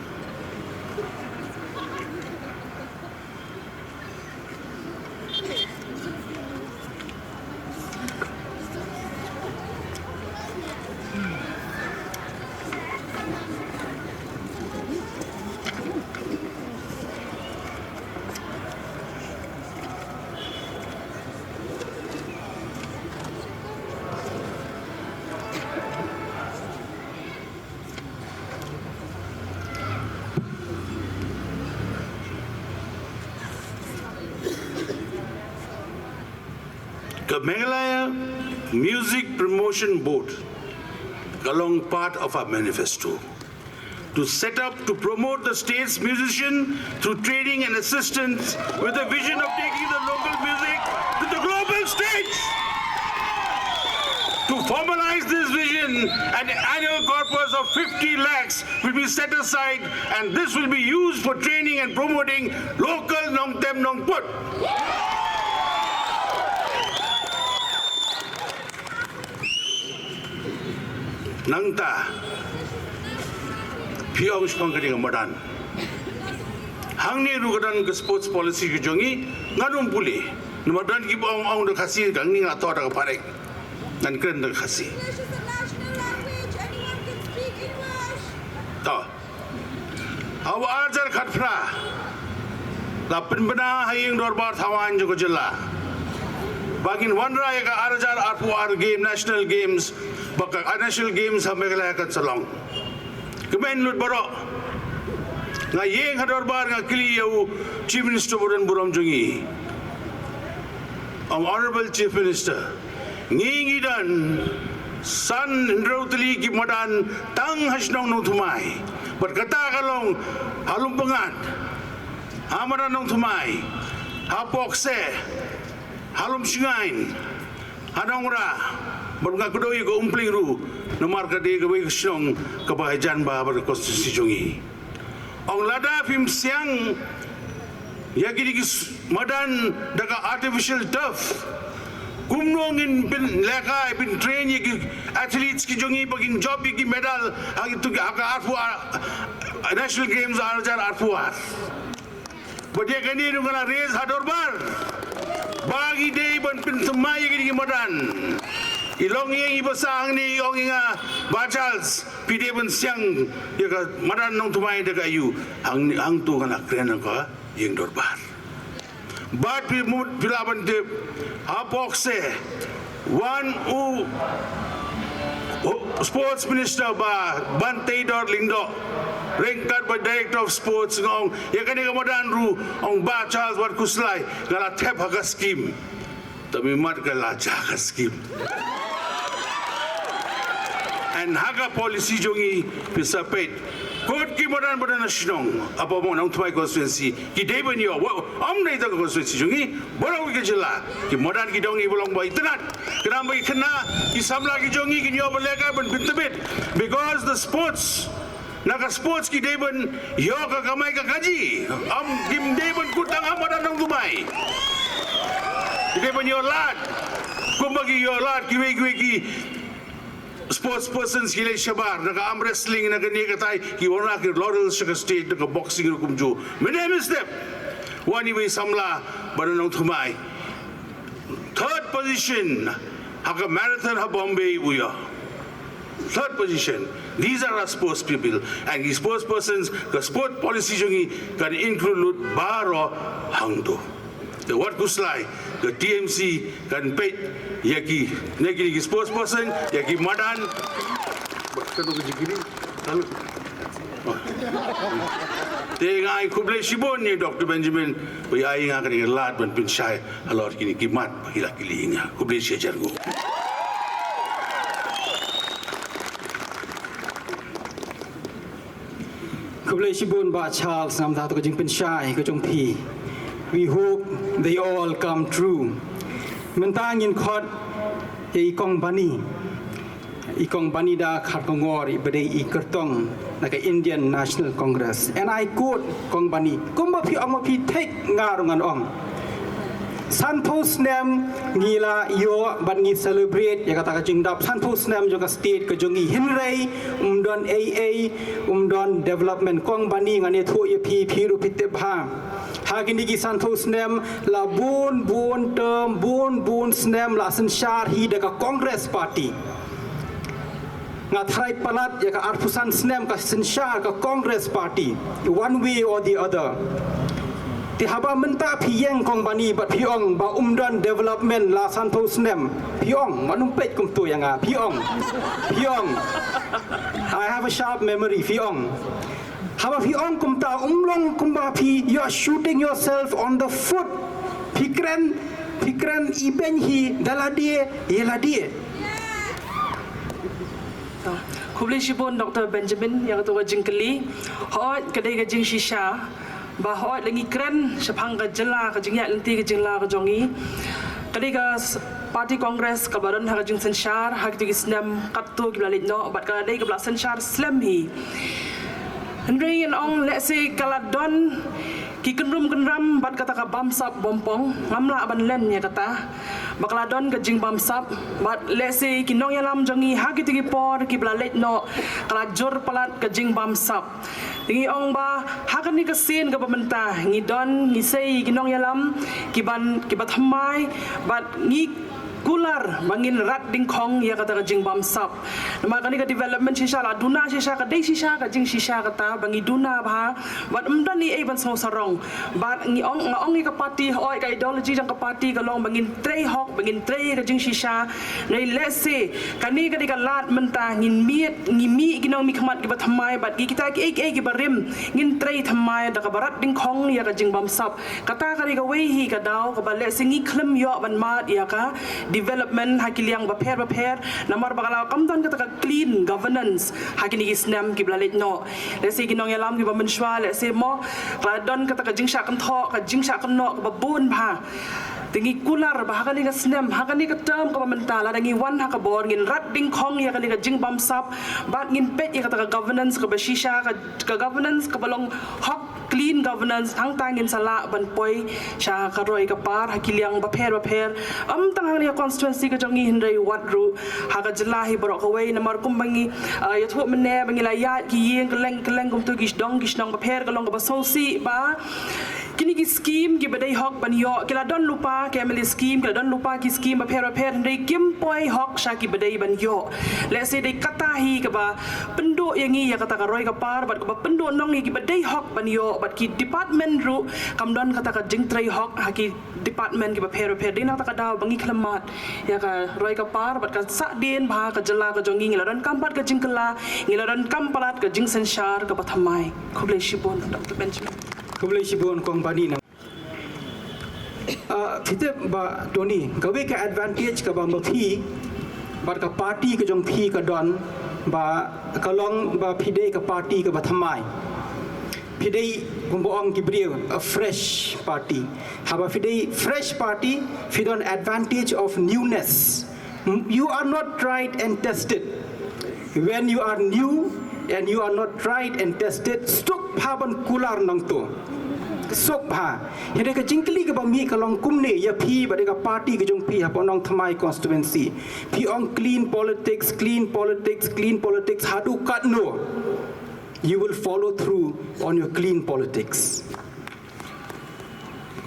The Meghalaya Music Promotion Board, along part of our manifesto, to set up to promote the state's musician through training and assistance with a vision of taking the local music to the global stage. To formalize this vision, an annual corpus of 50 lakhs will be set aside, and this will be used for training and promoting local Nongtem Nongput. Nangta, piaw spang kadi ngamadan. Hangni rugadan ke sports policy ke jongi ngadum puli. Ngamadan ki bang ang dah kasih gangni ngato dah keparek. Dan keren dah kasih. English is a national language. Anyone can speak English. Tahu. Awa ajar khatfra. Lapin bena haying dorbar thawan joko jela. Bagin wanra ya ka ajar arpu ar game national games. Baka national games ha Meghalaya kat salong. Kemen lut baro. Nga yeng hadorbar nga kili yau Chief Minister Buran Buram Jungi. Honorable Chief Minister. Ngingi dan san Hindrautali ki madan tang hasnong nong tumai. Berkata kalong halum pengat. Hamara nong tumai. Hapokse. Halum singain. Hanongra. Berunga kedoi ko umpling ru nomar kadi gawe ksong kabahajan ba ber konstitusi jongi ong lada fim siang ya gidi madan daga artificial turf kumnongin bin lekai bin train ki athletes ki jongi bagin job ki medal agi tu aga arfu national games arjar arfu Badia kani nungana raise hadorbar bagi dei ban pin semai gidi madan Ilong yang ibasang ni ong inga bachals pide ben siang ya ka madan nong tumai de kayu hang tu kana kren ka yeng dorbar bat pi mut pilaban de apokse one u sports minister ba Bante Dor Lindo Rengkat by Director of Sports ngong ya kani ka madan ru ong bachals wat kuslai ngala thep haga scheme tapi mat ka laja ka scheme and haga policy jongi pisapet kot ki modan nasional apa mo nang tuai constituency ki deben yo am nei ta constituency jongi borau ki jela ki modan ki dongi bolong bai tenat kenapa ki kena ki samla ki jongi ki yo belega ben pintabet because the sports naga sports ki deben yo ka kamai ka gaji am kim deben kutang amadan nang tumai ki deben yo lat kumbagi yo lat ki ki sports persons gile shabar naga arm wrestling naga ni katai ki warna ki laurel sugar state naga boxing rukum jo my name is them Wani we samla Baranong Thumai. Third position, Haka Marathon ha Bombay Uya. Third position. These are our sports people. And the sports persons, the sport policy jungi can include Baro Hangdo. The what kuslai, the TMC can pay Yaki Neki sports person, Yaki Madan. Tengai kuble shibon ni Dr. Benjamin, we are in a lad when pin shy a lot in Kimat, Hilakilinia, kuble shajargo. Kublai Shibun ba Charles nam ta to jing pen shai ko jong pi. We hope they all come true. Mentang in court e kong bani. I kong bani da khat ko ngor I bade I kertong na ka Indian National Congress. And I quote kong bani. Kumba pi ong ma pi take ngarungan ong. Santos nem ngila yo ban ngi celebrate ya kata kajing dap Santos nem juga state ke jongi hinrei umdon AA umdon development kong bani ngane thu ye pi ru pitte bha hagini ki Santos nem la bun term bun snem la senshar hi de ka Congress party ngathrai palat ya ka arpusan snem ka senshar ka Congress party one way or the other. Ti haba menta piyeng kong bani bat piong ba umdon development la Santos nem piong manumpet kum tu yang piong I have a sharp memory piong haba piong kum ta umlong kum ba pi you are shooting yourself on the foot pikran iben hi daladie yeladie. Kublai Shibun Dr. Benjamin yang ketua jingkeli hot kedai gajing shisha bahwa lagi keren sepang kejela kejingnya nanti kejela kejongi ketika parti kongres kabaran kejing sensyar hak tu islam katu kiblalit no bat kadai kebla sensyar slam hi Henry and ong let's say kaladon ki kenram bat kata ka bamsap bompong ngamla ban len ya kata bakladon kejing bamsap bat let's say kinong yalam jongi hak tu ki por kiblalit no kalajur palat kejing bamsap Tingi ong ba hakan ni kasin ka pamenta ngidon ngisay ginong yalam kibat hamay bat ngi kular bangin rat ding kong ya kata jing bamsap nama kani ka development shisha la duna shisha ka dei shisha ka jing shisha kata bangi duna ba bat umdan ni ban so sarong bat ngi ong ka party oi ka ideology jang ka party ka long bangin trei hok bangin trei ka jing shisha nei let's say kani ka lat menta ngin miet ngi mi ginong mi khamat ki bat hamai bat ki kita ki ki barim ngin trei thamai da ka barat ding kong ya ka jing bamsap kata kani ka wehi ka daw ka ba let's say ngi klem yo ban mat ya ka development hakiliang baper namar bakala kamdon kata clean governance hakini isnam kiblalit no let's say ginong yalam ki bamenshwa let's say mo kadon kata jingsha kan tho ka jingsha kan no ka babun bha tingi kular bahakani ka snem hakani ka term ka mentala dangi wan hakabor ngin rat ding kong ya kani ka jing bamsap bat ngin pet ya kata governance ka bashisha ka governance ka balong hok clean governance hang tangin sala ban poi sha ka roi ka par hakiliang baper tangang ni constituency ka jongi hinrei wadru haka jelahi borok kawai namar kumbangi ya thu mene bangi layat ki yeng keleng kum tu gisdong baper kalong ka basosi ba kini ki scheme ki badai hok ban yo kila don lupa kemeli scheme kila don lupa ki scheme baper ndai kim poi hok sha ki badai ban yo let's say dai katahi ka ba penduk yang ya kata ka roi ka par bat ka ba penduk nong ki badai hok ban yo bat ki department ru kamdon kata ka jingtrei hok haki department ki baper dina ta ka daw bangi klemat ya ka roi ka par bat ka sa din bha ka jela ka jongi ngilaran kampat ka jingkela ngilaran kampalat ka jing senshar ka pathamai Kublai Shibun Dr. Benjamin Kublai Shibun kong bani na Fitip ba Tony gawe ka advantage ka ba mapi bat ka party ka jong phi ka don ba kalong ba phide ka party ka bathamai phidei gumboong kibriu a fresh party haba phidei fresh party fidon advantage of newness you are not tried and tested when you are new and you are not tried and tested stok phaban kular nang to sok bha hede ka jingkli ka bami ka long kumne ya phi ba de ka party ka jong phi ha ponong thamai constituency phi on clean politics hadu kat no you will follow through on your clean politics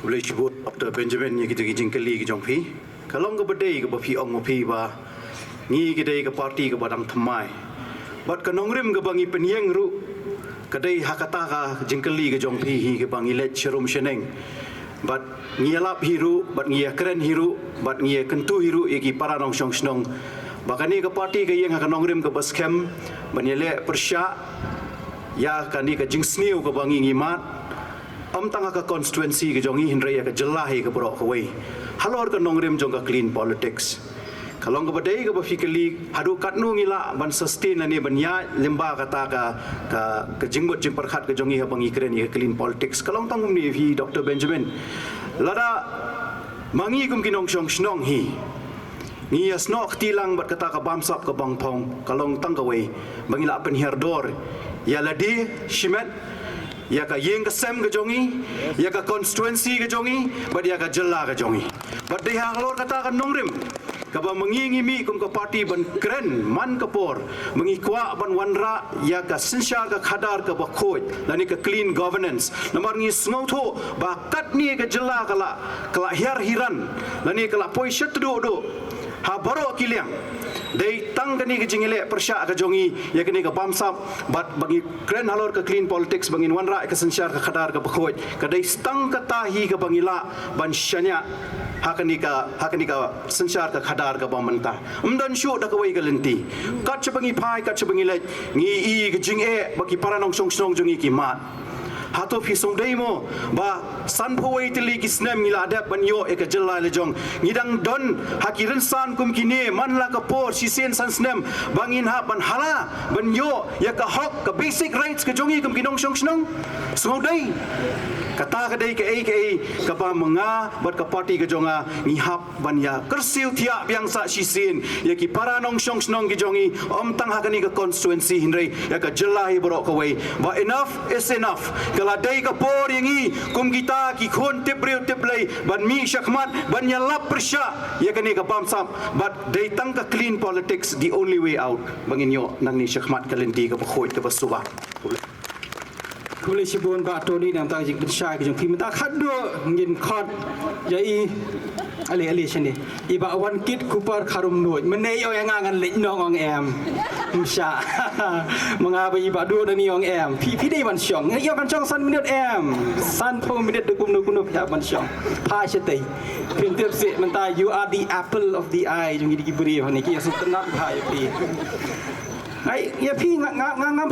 boleh sebut Dr. Benjamin yang kita jingkeli ke jongpi. Kalau ke bedai ke bapi ong mapi ba ngi kedai ke parti ke badang temai. Bat ke nongrim ke bangi penyeng ru kedai hakata ka jingkeli ke jongpi hi ke bangi let serum seneng. Bat ngi alap hiru, bat ngi keren hiru, bat ngi kentu hiru yaki para nong song snong. Bakani ke parti ke yang ka nongrim ke baskem banyele persya ya kani ke jingsniu ke bangi ngimat. Tanga ka constituency ke jongi hindrai ka jelahi ke borok ke wei halor ke nongrim jong ka clean politics kalau ke badai ke bafikali hadu katnu ngila ban sustain ani ban ya lemba kata ka jingmut jing perkhat ke jongi ha bangi keren ke clean politics kalau tangum ni hi Dr. Benjamin lada mangi kum kinong song snong hi ni asnok tilang bat kata ka bamsap ke bangpong kalau tang ka wei bangila penhirdor ya ladi shimet ya ka yeng kesem ke jongi ya ka constituency ke jongi bad ya ka jela ke jongi bad dia halor kata kan nongrim ka ba mengingi mi kum ka parti ban keren man kapor mengi kwa ban wanra ya ka sinsha ka khadar ka ba khoj lani ka clean governance namar ngi smotho ba kat ni ka jela kala hiar hiran lani kala poi shatdu do ha baro kiliang dai tang kani ke jingile persya ka jongi ya kani ka bamsap bat bagi kren halor ka clean politics bangin wanra ka sensyar ka khadar ka bakhoj ka dai stang ka tahi ka bangila ban syanya hakani ka sensyar ka khadar ka bamanta umdan syu da ka wai ka lenti kat chabangi phai kat chabangi le ngi i ka jinge bagi para nong song song jongi ki mat hato phi song dei mo ba san phoi tili ki snem ngila adap ban yo e ka jella le jong ngidang don hakiran san kum kini man la ka por si sen san snem bangin ha ban hala ban yo ya ka hok ka basic rights ka jongi kum kinong song snong song dei kata ka dei ka ba manga bat ka party ka jonga ngi hap ban ya kersiu thia biang sa si sen ya ki para nong song snong ki jongi om tang ha ka ni ka constituency hinrei ya ka jella hi borok ka wei ba enough is enough kala dai ka por yangi kum kita ki khon tipriu tiplei ban mi syakmat ban yalap persya ya kani ka bamsam but dai tang ka clean politics the only way out bangin yo nang ni syakmat kalenti ka bakhoi ka basuba boleh sebut ba toli nam ta jing sha ke jong pi mata khaddo ngin khot jai ali sini iba wan kit kupar kharum noi menei o yang ngan le nong ong em msha mengapa iba du ni ong em pi dei ban syong ya ban chong san minute em san po minute de kum no ya ban syong pa chete pin tep se menta you are the apple of the eye jong di beri ni ki su tenat ha ya pi ai ya pi ngam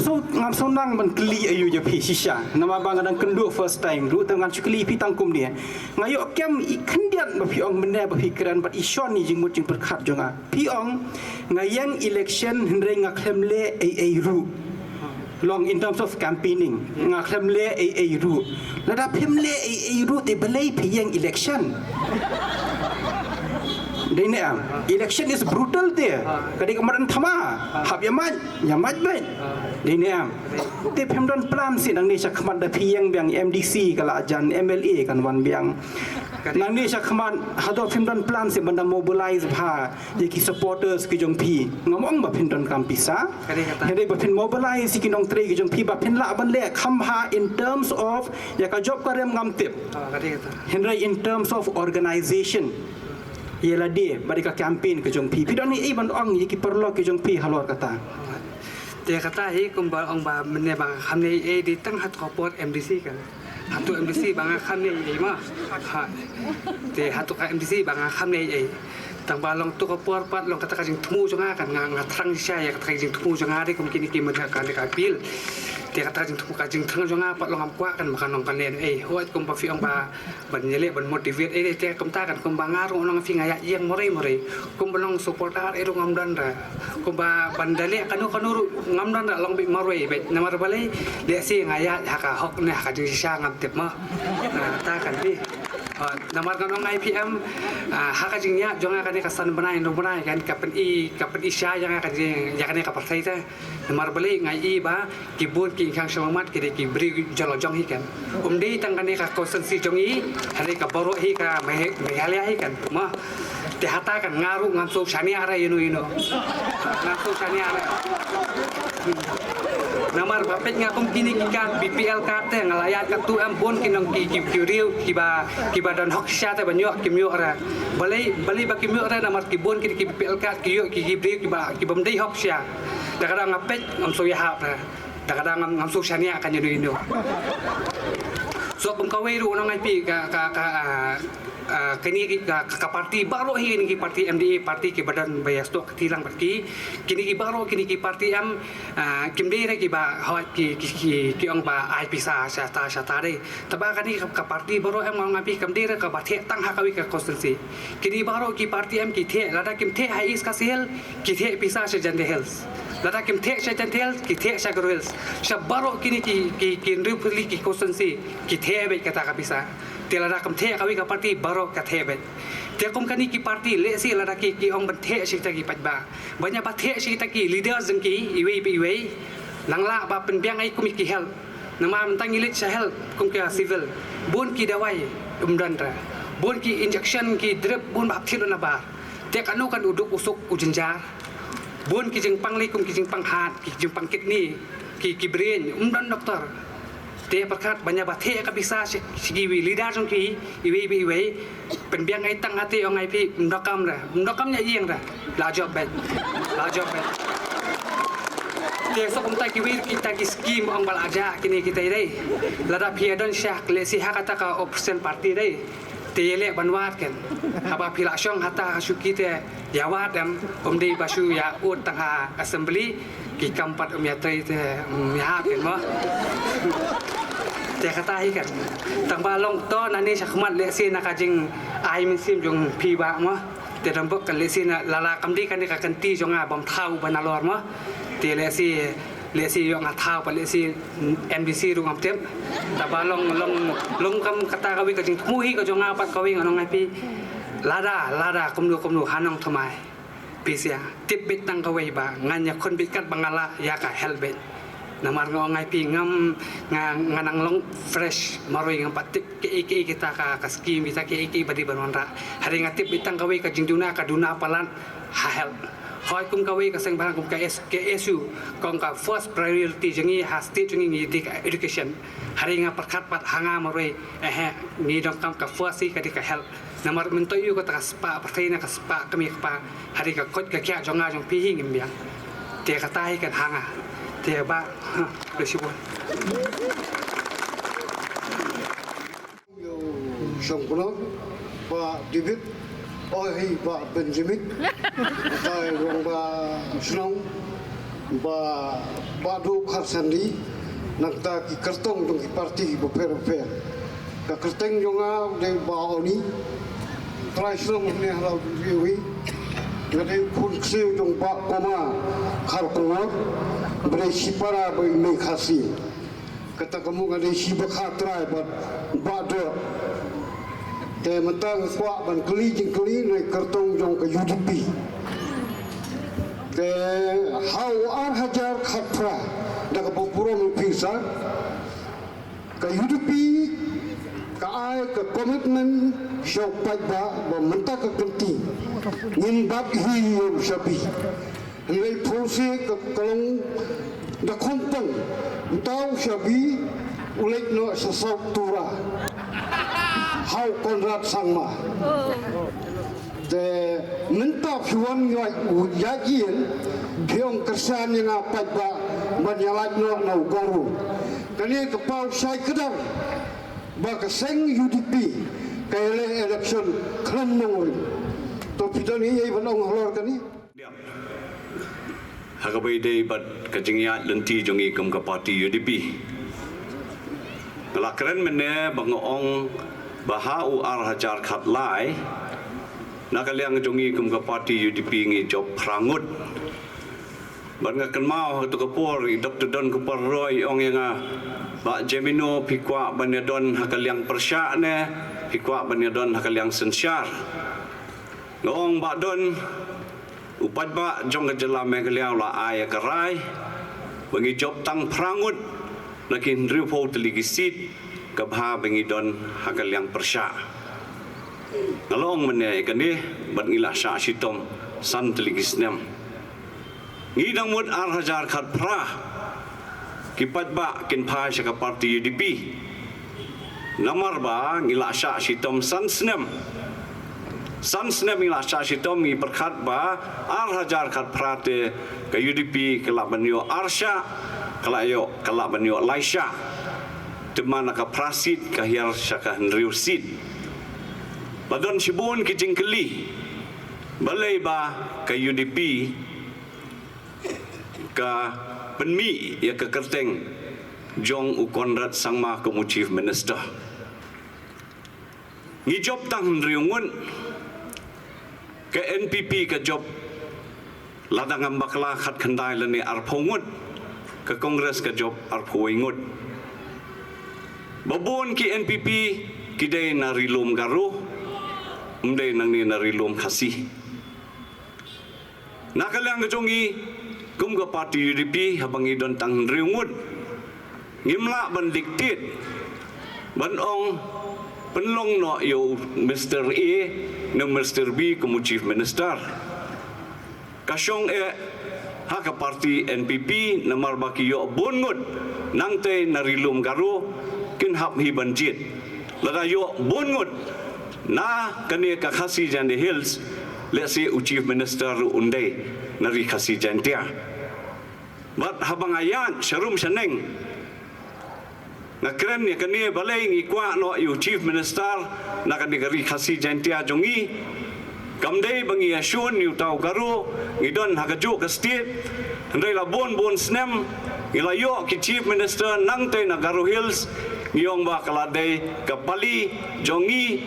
so nang ban kli ayu ya pi sisha nama bang kadang kendu first time ru tangan chukli pi tangkum dia ngayo kem ikhendian ba pi ong mene ba pikiran bat ison ni jingmut jing perkhat jonga pi ong ngayang election hindre ngaklemle ai ru long in terms of campaigning ngaklemle ai ru lada phimle ai ru te belai pi yang election Dene election is brutal there. Kadi kemarin thama hab yamat baik. Dene te pemdan plan si nang ni sakman da piang biang MDC kala ajan MLA kan wan biang nang ni sakman hado pemdan plan si banda mobilize bha ki supporters ki jong pi ngomong ba pemdan kampisa hede ba pin mobilize ki nong tre ki jong pi ba pin la ban le kham ha in terms of ya ka job karem ngam tip henry in terms of organization ialah dia mereka campaign ke jong pi pidon ni ban ong ki perlo ke jong pi halor kata dia kata hi kumbal ong ba mene bang khamne e di tang hat kopot MDC kan hatu MDC bang khamne e ma ha te hatu ka MDC bang khamne e tang balong tu kopor pat long kata kajing temu jonga kan ngatrang sia ya kata kajing temu jonga ri kum kini ki men kan ka pil dia kata kajing temu kajing tang jonga pat long amkwa kan makan nong kan len hoat kum pa fi ong ba ban nyele ban motivate te kum ta kan kum bangaru long fi ngaya yang more kum belong supportar ru ngamdan ra kum ba bandale kanu ngamdan ra long bi marwe be namar balai dia si ngaya haka hok ne haka jing sia ngam tep ma ta kan bi namar kan ong IPM haka jing ya jonga kan ka san banai no banai kan kapen i sia yang kan jing ya kan ka partai ta namar balai ngai i ba kibun ki khang samamat ki bri jalo jong hi kan di tang kan ka konsensi jong i hari ka boro hi ka mehalia hi kan ma te hata kan ngaru ngamso shani ara ino ngam so shani ara Namar bapet ngakum kini kikan BPL kat teh ngalayat kat tu ampun kinong ki riu kiba dan hok sya teh banyak kimyo ra. Balai ba kimyo ra namar kibun ki BPL kat ki riu kiba mdai hok sya. Kadang ngapet ngam so ya hap ra. Kadang ngam so syania kan jadi Indo. So pengkawai ru nang IP kini ka parti baru ini ki parti MDA parti ki badan bayar stok tilang parti kini ki baru kini ki parti am kimde ki ba hot ki ong ba IP sa deh taba kani ka parti baru am ngam pi kimde ka ba the tang hakawi ka konstitusi kini baru ki parti am ki the lada kim the hai is ka sel ki the pisa se jande health lada kim the se jande health ki the sa girls sa baru kini ki rupli ki konstitusi ki the be kata ka pisa tiada rakam the kawi ka parti baru ka the bet tekum kani ki parti le si la ki ong ban the si ta ki patba banyak ba the si ta ki leaders jeng ki iwe langla ba penbiang ai kum ki hel nama mentang ilit sa hel kum ki civil bun ki dawai umdan ra bun ki injection ki drip bun ba thil na ba te kanu kan uduk usuk ujenjar bun ki jeng pangli kum ki jeng pang hat ki jeng pang kidney ki brain umdan doktor te perkat banyak bathe ka bisa sigi leader jong ki iwe penbiang ai tang hati ong ai pi ndokam nya yeng ra la job bet te so kum ta ki wir kita ki scheme ong bal aja kini kita dei lada pia don syah le si hakata ka option parti dei te le banwat kan haba pila syong hata suki te yawat dam dei basu ya ut tang ha assembly ki kampat ya tre te ya kan moแต่กระต่ายกันต่างบ้านลงต้นอันนี้ชักมัดเลซีนะกะจิงไอมันซิมจงพีบะมั้งแต่รำบกกันเลซีนะลาคำดีกันนี่กะกันตีจงบอมเท้าบรรลอดมั้งแต่เลซียงเท้าไปเลซี MDC รุ่งอับเต็มแต่บ้านลงคำกระต่ายกวิกะจิงมูฮีก็จงปัดกวิงน้องไอพี่ลาดากุมดูหาน้องทำไมปีเสียติบบิดตั้งกวิบะงานอยากคนบิดกัดบังกะละยากะเฮลเบนnamar ngong ai pi ngam nganang long fresh maroi ngam patip ke kita ka scheme kita ke badi banwanra hari ngatip bitang kawe ka jingduna ka duna palan ha help hoi kum kawe ka seng barang kum ka SU kong ka first priority jengi ha state jengi ni education hari nga perkat pat hanga maroi ni dong kam ka first ka di ka help namar mentoyu ka ta spa pertaina ka spa kami ka hari ka kot ka kya jonga jong pi hing imbiang te ka tai kan hanga te ba resipon song pulang ba David oi ba Benjamin tai rong ba Snong ba do Kharsandi nakta ki kartong dong ki parti bo per ka kerteng jonga de ba oni trai Snong ne hala wi ngade kun siu dong ba koma kharkongor beresipara bai me khasi kata kamu ngade siba khatra ba do te mentang kwa ban keli jing keli ne kartong jong ke UDP te hau ar hajar khatra dak popuro mi pisa ke UDP ka ai ke komitmen show ba mentang ke kenti nin bab hi yo sabi ngai prose ke kalong da kompang tau sabi ulek no sasau tura hau konrad sangma de mentap suan ngai yajien biong kersan yang apa ba banyalat no na goru kani ke pau sai kedar ba ke seng UDP kaya election klan nongol to pidani ai banong halor kani hakabai day bat kajingyat lenti jongi kum ka parti UDP kalakren mene bangoong bahau ar hajar khat lai nakaliang jongi kum ka parti UDP ngi job prangut ban nga kenmau tu kapor Dr. Don Kupar Roy ong yang ba Jemino pikwa banedon hakaliang persya ne pikwa banedon hakaliang sensyar ngong ba don upat ba jong kejela megaliau la ay karai bangi job tang prangut nakin ripo teligisit kabha bangi don hakaliang persya ngalong mene ikani bat ngila sya sitom san teligisnem ngidang mut ar hajar khat pra kipat ba kin phai saka parti UDP namar ba ngila sya sitom sansnem ngila sya sitom ngi perkhat ba hajar khat prate ke UDP kala banyo arsya kala banyo laisha temana ka prasit ka hiar saka henriusit badon sibun ki jingkeli balai ba ke UDP ka penmi ya ke kerteng jong u Konrad Sangma como chief minister ni job tang henriungun ke NPP ke job ladang ambakla khat khandai lani arphongut ke kongres ke job arphoingut babon ki NPP kidai na rilum garu umdai nang ni na rilum khasi nakalang jongi kum ke parti UDP habangi don tang riungut ngimla ban diktit ban ong penlong no yo Mr. A no Mr. B como chief minister kasyong ha ka parti NPP namar baki yo bungut nangte narilum garu kin hap hi banjit lada yo bungut na kani ka khasi jande hills let's say chief minister undai nari khasi jantia bat habang ayan sharum shaneng na kren ni kani balai ngi kwa no you chief minister na kani gari khasi jantia jongi kamdei bangi asyun yu tau garu ngidon hagaju ka state ndai la bon snem ila yo ki chief minister nangte na garu hills ngiyong ba kaladai ka pali jongi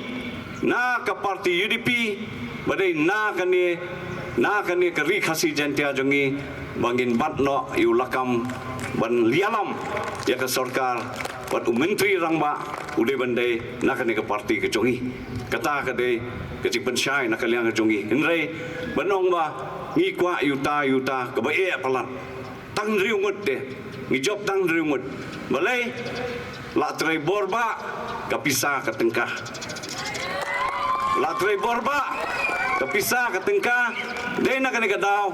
na ka parti UDP badai na kani kari khasi jantia jongi bangin batno yu lakam ban lialam ya ka sarkar wat menteri rangba ude bandai na kani ka parti ke jongi kata kadai ke pensyai na kaliang ke jongi henrei banong ba ngi kwa yuta ka ba palat tang riungut de ngi job tang riungut balai la trai borba ka pisah ka tengkah la trai borba kapisa katengka dena kani kadaw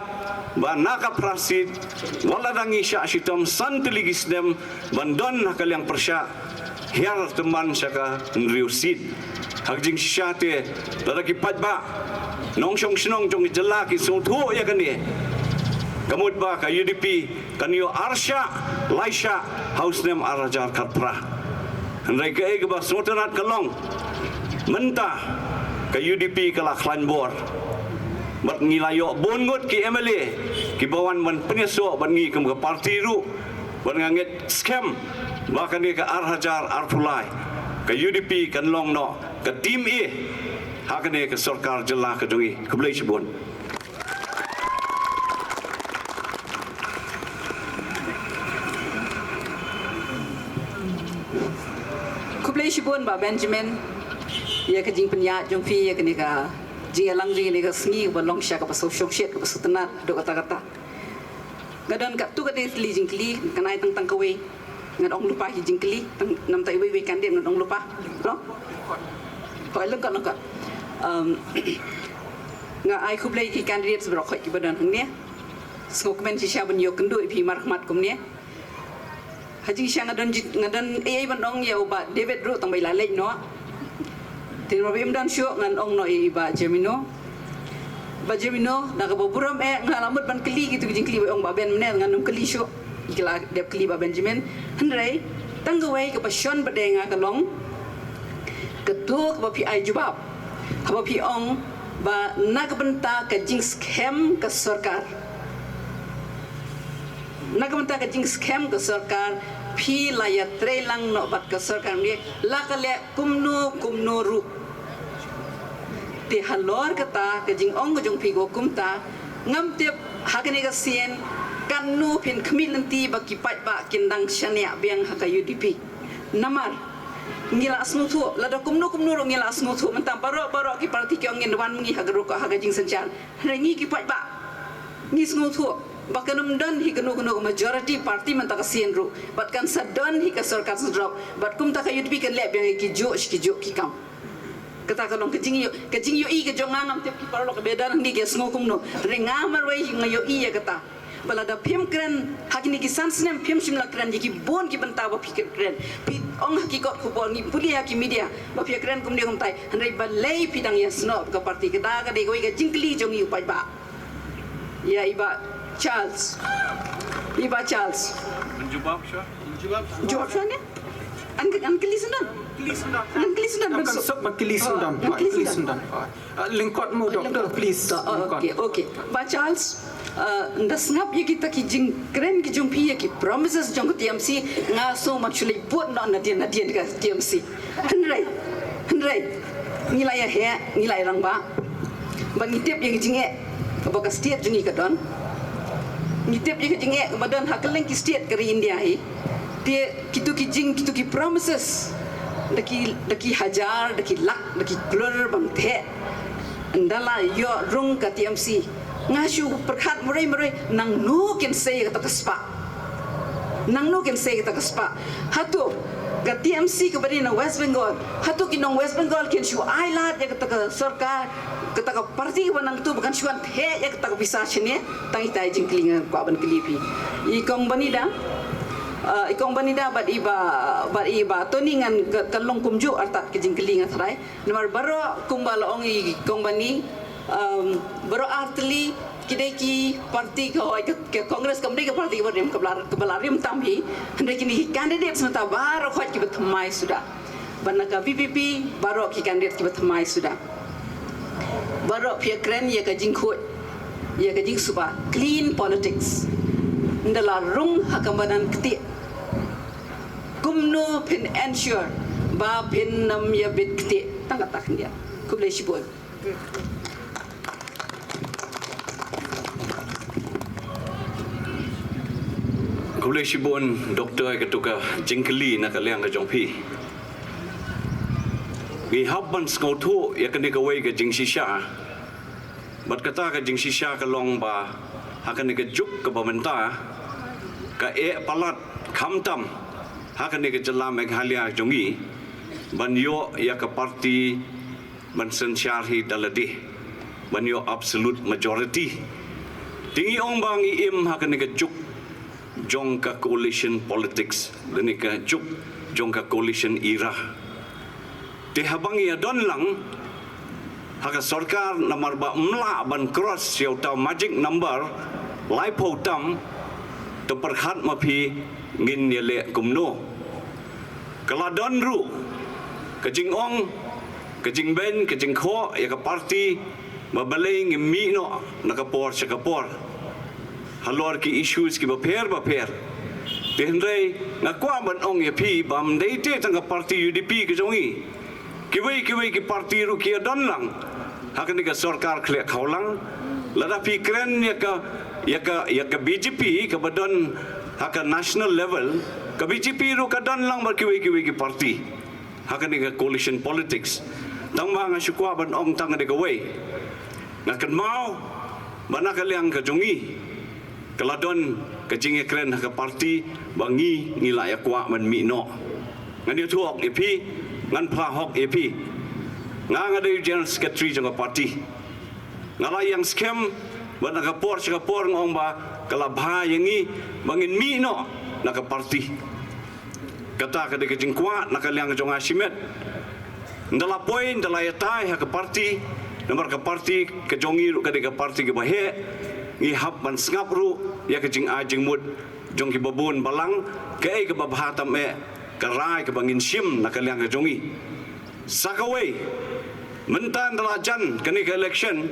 ba nakaprasid wala dangi sya sitom santiligis dem bandon nakaliang persya hiar teman saka nriusid hagjing syate lalaki patba nong snong jong jelaki suthu ya kani kamut ba ka UDP kanyo arsya laisha haus nem arajar katpra henrai ke ba sotanat kalong mentah ke UDP kala klan bor bat ngilayo bongot ki MLA ki bawan man penyeso ban ngi kem ke parti ru ban nganget scam bahkan ke arhajar arpulai ke UDP kan long no ke tim hakane ke sarkar jelah ke dongi ke belai sibon kublai sibon ba Benjamin ya ke jing penya jong fi ya ke ni ka jing alang jing ni ka sngi ba long sha ka pa so shok shet ka pa sutna do kata gadan ka tu ka de li jing kli kanai tang kawe ngan ong lupa hi jing kli tang nam tai we kan dem ngan ong lupa no pa leng ka nga ai kublai ki candidate bro khoi ki badan hang ne skok men si sha ban yo kendu pi marhmat kum ne haji sha ngadan ai ban ong ya ba David ru tang bai la lek no tin mabim dan syuk ngan ong no ba Jemino nak boburam ngalamut ban keli gitu jing keli ong ba ben mene ngan num keli syuk kila dep keli ba Benjamin henrei tanggawai ke pasyon badenga kalong ketuk ba pi ai jubab ba pi ong ba nak benta ke jing scam ke sarkar nak benta ke jing scam ke sarkar pi la ya trelang no bat ke sarkar ni la kale kumno ru ti halor kata ke jing ong jong pi go kumta ngam tiap hakani ka sien kan nu pin khmil nanti ba ki pat ba kindang shania biang haka UDP namar ngila asnu thu la da kumno ro ngila asnu thu mentang baro ki parti ki ong ngan ngi haka ru ka haka jing senjan ngi ki pat ba ngi snu thu bakanum dan hi kanu majority party man taka sien ru bat kan sadon hi ka sarkar drop bat kum taka UDP kan le biang ki jo ki kam kata kalong kejing yo i ke jongangam tep ki parlo ke bedan ngi ke sngo kumno rengamar wai ngayo i ya kata balada phim kren hakini ki sansnem phim shimla kren ki bon ki banta ba phikir kren pi ong hakikot ku bol ni puli haki media ba phikir kren kumni kum tai handai ba lei pidang ya sno ka parti ka da ka de goi ka jingkli jongi upai ba ya iba Charles Menjawab Syah. jawab sana Angkeli sendan Please, lingkot mu doktor, please. Okay. Ba Charles, ndas ngap ye kita ki jing kren ki jumpi ye ki promises jong TMC nga so actually buat na dia ka TMC. Henry. Nilai he, nilai rang ba. Ba ngitip ye ki jinge ba ka state jungi ka don. Ngitip ye ki jinge ba don hakeleng ki state ke India hi. Dia kitu ki promises. Daki hajar, daki lak, daki klur bang the. Andala yo rung ka TMC. Ngasyu perkhat murai nang nu ken say kata kespa. Hatu ka TMC ka bari na West Bengal. Hatu kinong West Bengal ken syu ailat ya kata ka sarkar kata ka parti ka nang tu bukan syuan the ya kata ka bisa sini tangi tai jingklingan ko ban kelipi. Ikong banida bat iba toningan kalong kumju artat ke jingklingan trai. Nomor baro kumbal ong ikong bani baro artli kidai ki parti ke kongres kamri ke parti ke kebalarim tamhi hendai kini candidate semata baro khot ki betmai sudah banaka PPP baro ki candidate ki betmai sudah baro pia kren ye ka jingkhot ye ka jing suba clean politics ndala rung hakambanan keti kumno pin ensure ba pin nam ya bit keti tangatak dia kublai shibol Kulai shibon doktor ketuka jingkeli nak kaliang ke jongpi. Gi habban skautu ya kene ka wei ke jing shisha. Bat kata ka jing shisha ka long ba hakan ke juk ke pementa ka palat khamtam hakan ke jelam ek halia jongi ban yo ya ka parti ban sensyarhi daladi ban yo absolute majority. Tingi ong bang im hakan ke juk jong ka coalition politics dan ka juk jong ka coalition era te habang ya don lang haka sarkar namar ba mla ban cross siau tau magic number lai po tam to perkhat ma phi ngin ye le kumno kala don ru ka jing ong ka jing ben ka jing kho ya ka party ma balai ngi mi no nakapor sa kapor halor ki issues ki baper tenrei ngakwa ban ong ye phi bam deite tang parti UDP ki jongi kiwei ki parti ru ki don lang hakan ka sarkar khle khaulang lada phi kren ya ka BJP ka badon hakan national level ka BJP ru ka don lang bar kiwei ki parti hakan ka coalition politics tang ba nga syukwa ban ong tang de ka wei ngakan mau banaka liang ka jongi keladon kejing keren ke parti bangi ngilai akwa man mi no ngani tuok epi ngan phahok epi ngade general secretary jong parti ngala yang scam bana ka por ngong ba kala bha yangi bangin mi no na ka parti kata ka de kejing kwa na ka liang jong asimet ndala point ndala yatai ha ka parti nomor ka parti ke jongi ru ka de ka parti ke bahe ngi hab ban sngap ru ya ke jing ajing mud jong ki babun balang ke ke babhatam ke rai ke bangin sim nak liang ke jongi sakawai mentan dalajan kini ke election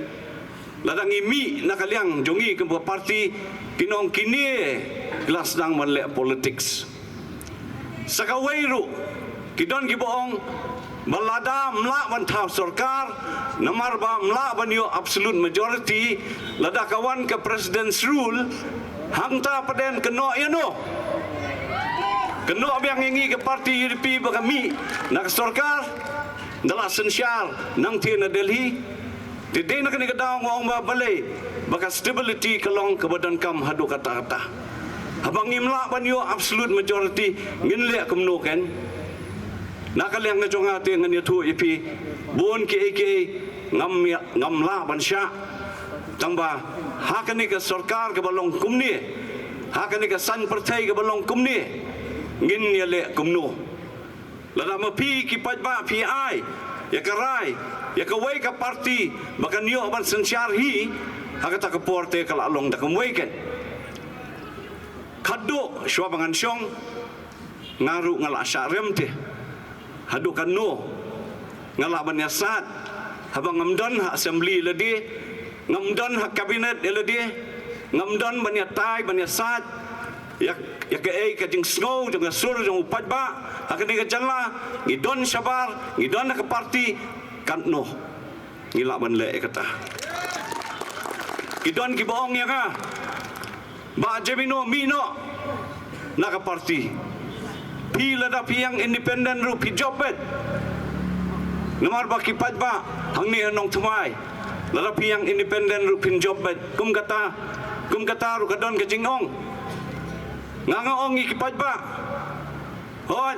ladang imi nak liang jongi ke parti kinong kini gelas dang manle politics sakawai ru kidon ki boong balada mla ban thau sarkar namar ba mla ban yo absolute majority lada kawan ke president's rule hangta paden keno yano keno yang ingi ke parti UDP bakami nak sarkar dala sensyar nang tina Delhi di nak ni kadang ngong ba balai baka stability kalong ke badan kam hadu kata-kata abang imla ban yo absolute majority ngin le kumno ken nakaliang na jong ate ngani thu ipi bon ke ngam la ban sha tangba hakani ka sarkar ka balong kumni hakani ka san partai ka balong kumni ngin ya le kumno lada ma pi ki pajba pi ai ya karai ya ka wei ka parti bakan yo ban sensyar hi hakata ka porte ka along da kumwei ken kaddo shwa bangan syong ngaru ngala syarem te hadu kanu ngala ban yasat habang ngamdon ha assembly ladi ngamdon ha kabinet ladi ngamdon ban yatai ban yasat ya ka ei ka jing snow jong sur jong upajba hakani ka jalla ngidon sabar ngidon ka parti kan no ngila ban le kata ngidon ki bohong ya ka ba jemino mino naka parti pila da piang independent ru pi jobet namar ba ki pajba hangni anong tumai lada piang independent ru pin jobet kum kata ru kadon ka jingong nganga ong ikipad ba hon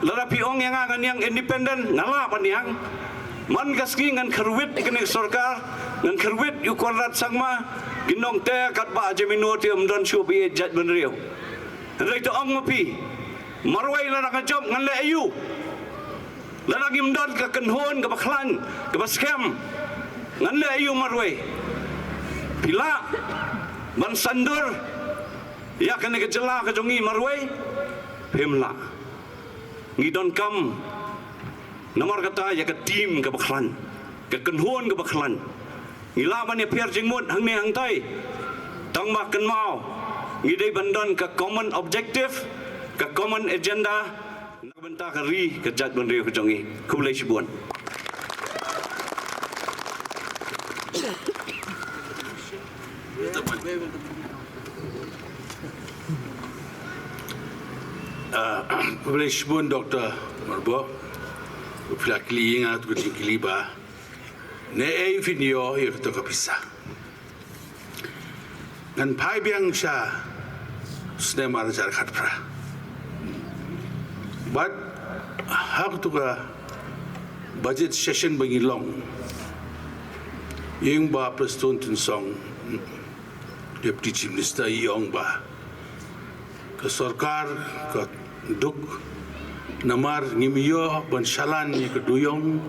lada piong yang ngan yang independent ngala pan yang man gaski ngan kerwit ikene sarkar ngan kerwit yu konrad sangma ginong te kat ba jemino ti amdon shu bi jat benriu rei to ong mapi marwai lada ka job ngan le ayu lada gimdon ka kenhon ka baklan ka baskem ngan le ayu marwai pila man sandur ya kena kejela ke jongi marwai pemla ngidon kam nomor kata ya ke tim ke baklan ke kenhon ke baklan ngilaban ya piar jingmut hang ni hang tai tang makan mau ngidai bandon ke common objective ke common agenda nak benta kari ke jat benriu ke jongi kulai sibuan Publish pun Dr. Marbo, pelakli yang aku tinggi ba, ne video yang kita kapisa. Dan pai biang sya, sudah marajar khatpra. But hak tu ka budget session bagi long, yang ba Preston Tunsong, Deputy Chief Minister yang ba, ke sarkar ke duk namar ngimiyo ban shalan ni ke duyong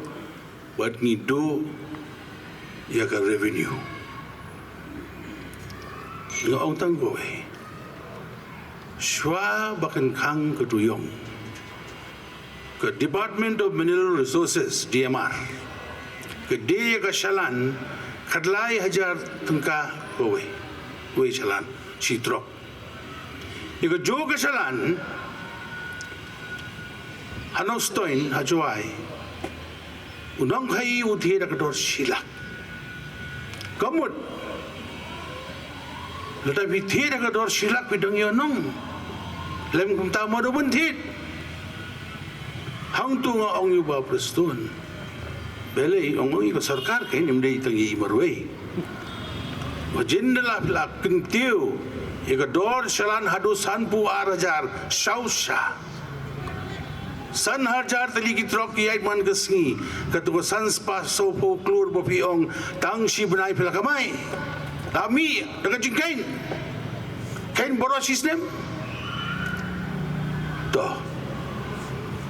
buat ngido ya ke revenue nga ong tanggo shwa bakan khang ke duyong ke Department of Mineral Resources DMR ke dia ke shalan khadlai hajar tungka kowe shalan sitrok ika jo ke shalan Hanostoin hajuai unang kai uthi da kador sila kamut lata bithi da kador sila pidang yonong lem kum ta mo do bunthit hang tu nga ong yu ba prestun bele ong ong ko sarkar kai nimdei tangi marwei wajindala plak kintiu ika dor shalan hadu sanpu arajar shausha san harjar tali ki trok ki ai man gasngi katu sans pa so po klur bo piong tang si benai pela kamai tami daga jingkain kain boro sistem to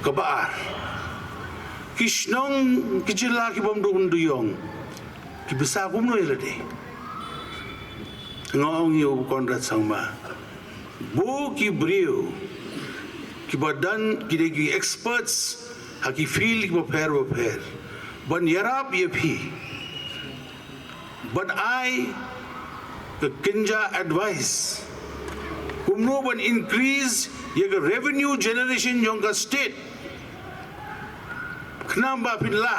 kabar kisnong kijila ki bom dun duyong ki bisa kum no ilade ngong yo konrad sangma bu ki brio ki badan ki degi experts haki feel ki prepare ban yarap ye phi but I the kinja advice kumno ban increase ye revenue generation yong ka state knamba pinla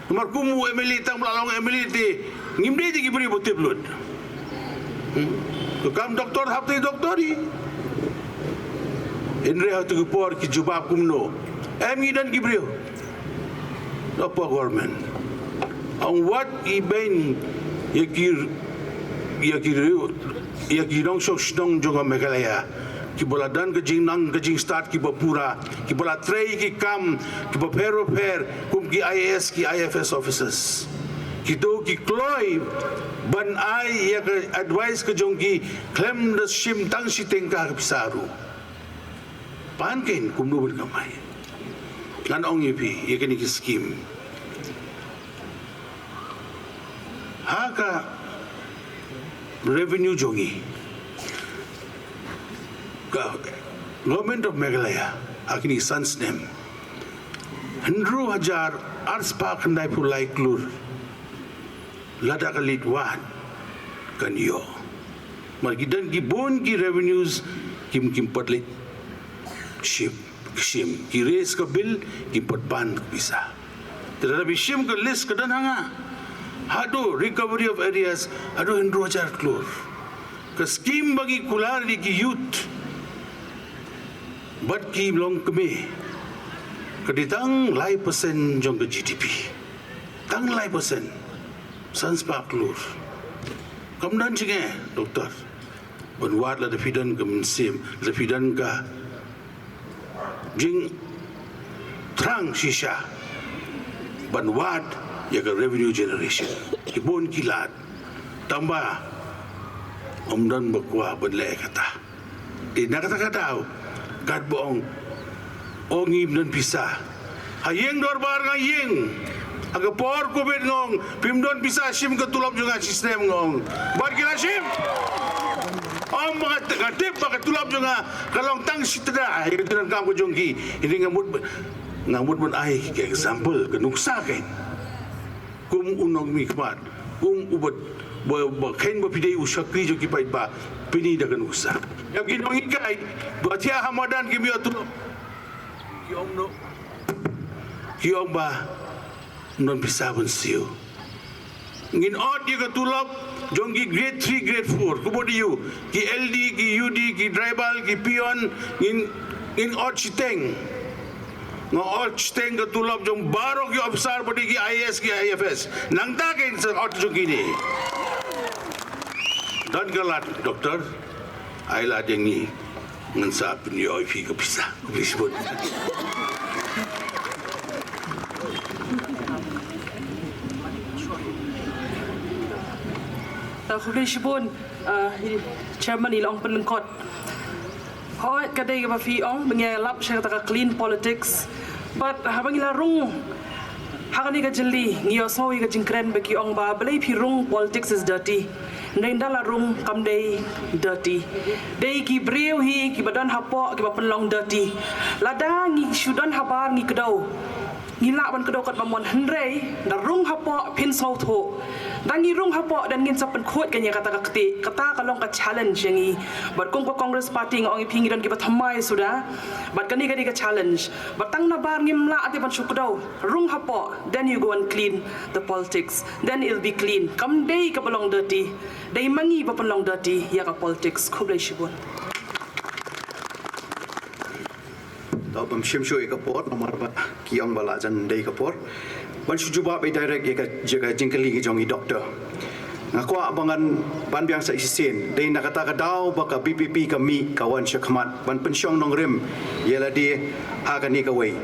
nomor kumu emeli tang lalong emeli te ngimde ji ki bri bote blood to kam doktor hapte doktori Inre hatu kupor ki jubab kumno. Emi dan Gibril. Apa government? Ang what iben yakir dong sok dong juga Meghalaya. Ki bola dan ke jing start ki pura ki bola tray ki kam ki per kum ki IAS ki IFS officers. Ki do ki kloy ban ai ya ke advice ke jongki claim the shim tang si tengka ke pisaru pan ken kumdu berkamai lan ong yepi ya kini ki scheme haka revenue jongi ka government of Meghalaya akini sans name 100,000 arts park handai pulai klur lada kalit wan kan yo magidan ki bon ki revenues kim patlit ship ki raise ka bill ki patpan bisa tetapi shim ka list kadan hanga hado recovery of areas hado 100,000 klur ka scheme bagi kular di ki youth bat ki long keme kaditang lai persen jong ke GDP tang lai persen sans pak lur kamdan chinge doktor banwat la defidan kemensim defidan ka jing trang shisha banwat ya ke revenue generation ibon kilat tambah omdan bakwa benle kata di nakata kadau kat boong ongim dan pisah hayeng dorbar ngayeng aga por kubit ngong pimdon pisah sim ketulap juga sistem ngong bar kira sim om mga ngatip pakatulap juga kalong tang sitra itu dan kamu jongki ini ngamut pun ai ke example kenuksa kain kum unong mikmat kum ubat kain bapidai usakri joki pait ba pini dah kenuksa yang ginong ikai batia hamadan kimia tulap Kiong ba non bisa bensiu. Ngin odd dia ketulap jong ki grade 3 grade 4 kubodi you ki LD ki UD ki tribal ki pion ngin odd chiteng ngo odd chiteng ketulap jong barok ki officer bodi ki IAS ki IFS nang takin sa odd jong kini. Dan galat doktor aila dengi ngan sa penyo IP ke bisa disebut Khubishbun chairman ilong penengkot hoy kadai ka fi ong mengelap syang ta clean politics but habang ilarung hakani ka jeli ngiyo sawi ka jingkren bagi ong ba belai pi rung politics is dirty Neng dalarung kam day dirty. Day ki breu hi ki badan hapo ki bapenlong dirty. Ladang ngi sudan habar ngi kedau. Ngila ban kedau kat bamon hendrei darung hapo pin sauto. Dangi rung hapo dan ngin sapen khot kanya kata kakti kata kalong ka challenge yangi. Bat kong Congress party ngong ipingi dan ki bathamai sudah. Bat kani ka challenge. Batang na bar ngimla ati ban sukdau. Rung hapo then you go and clean the politics. Then it'll be clean. Kam day ka balong dirty. Day mangi bapenlong dirty ya ka politics khublai shibun. Tau bam shimsho ekapor nomor ba kiong bala jan dei kapor. Ban sujuba be direct jaga jingkali ki jongi doktor. Ngakwa abangan ban biang sa isin dei nakata ka daw baka BPP kami kawan syakmat ban pensyong nong rem yela di hakani ka wei.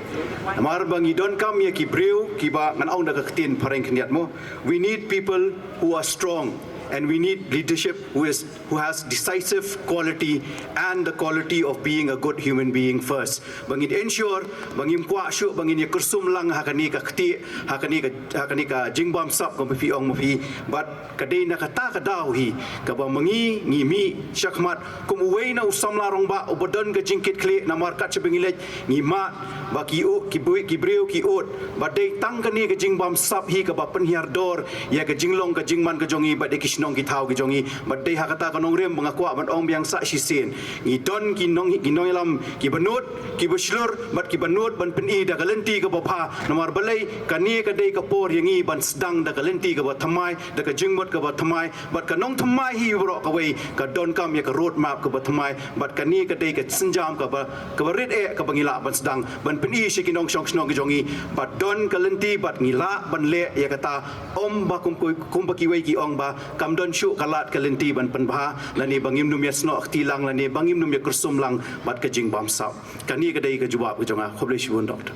Namar bangi don kam ya ki breu ki ba ngan ong daga ketin pareng kniat mo. We need people who are strong. And we need leadership who has decisive quality and the quality of being a good human being first. Bangin ensure, bangin kwa syu, bangin ya kursum lang hakani ka kti, hakani ka jingbam sap ko pi ong pi, but kadai na kata ka daw hi, ka ba mangi ngimi syakmat kum uwei na usam larong ba obodon ka jingkit kle na markat chebengilej ngima ba ki o ki breu ki ot, ba dei tang kani ka jingbam sap hi ka ba penhiar dor ya ka jinglong ka jingman ka jongi ba de nong ki thau ki jongi badai hakata ka nong rem mangakwa ban ong biang sa sisin ngi don ki nong lam ki banut ki buslur bat ki banut ban peni da galenti ka bapa nomor balai kani ka dei ka por yangi ban sedang da galenti ka ba thamai da ka jingmot ka ba thamai bat ka nong thamai hi bro ka wei ka don kam ya ka road map ka ba thamai bat kani ka dei ka senjam ka ba rit e ka bangila ban sedang ban peni shi ki nong shong snong ki jongi bat don galenti bat ngila ban le ya kata om ba kum ba ki wei ki ong ba kam don syuk kalat kalenti ban penbha lani bangim num yasno aktilang lani bangim num yakursum lang bat ka jingbam sap kani kadai ka jawab ka jonga khoble shibun doctor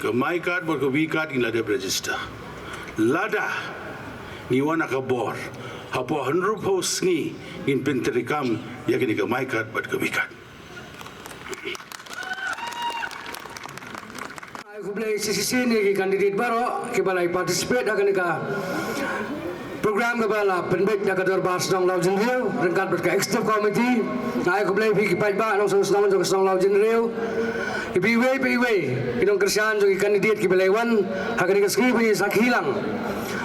ke my card bor ke we card in lada register lada ngiwan akabor hapo hanrup hos ngi in penterikam yakini ka maikat bat kabikat. Aku boleh sisi ni kandidat baru ke balai participate akan ka program ke bala penbet dak dorbar sedang lau jenreu rengkat ber ka executive committee aku boleh pergi pai ba nong senang jong sedang lau jenreu ipiwe kinong kerjaan jong kandidat ke balai wan akan ka skribi sak hilang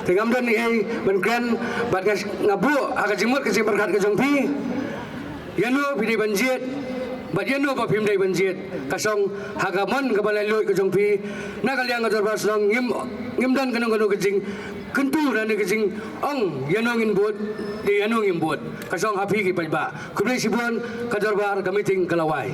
tengam dan ni ben grand bat ngabu akan jimut ke berkat ke jong pi yano pidi banjit bat yano ba pim dai banjit kasong hagamon ke balai loy ke jong pi nakaliang ke dorbar sedang ngim dan kanong kejing kentu dan kejing ong yanongin buat di yanongin buat kasong hapi ki pajba kublai sibuan ke dorbar ke meeting kelawai.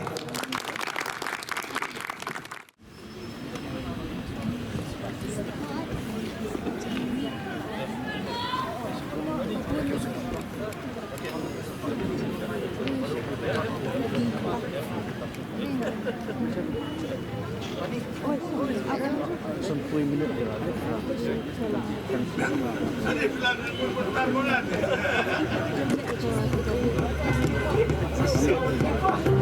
Ada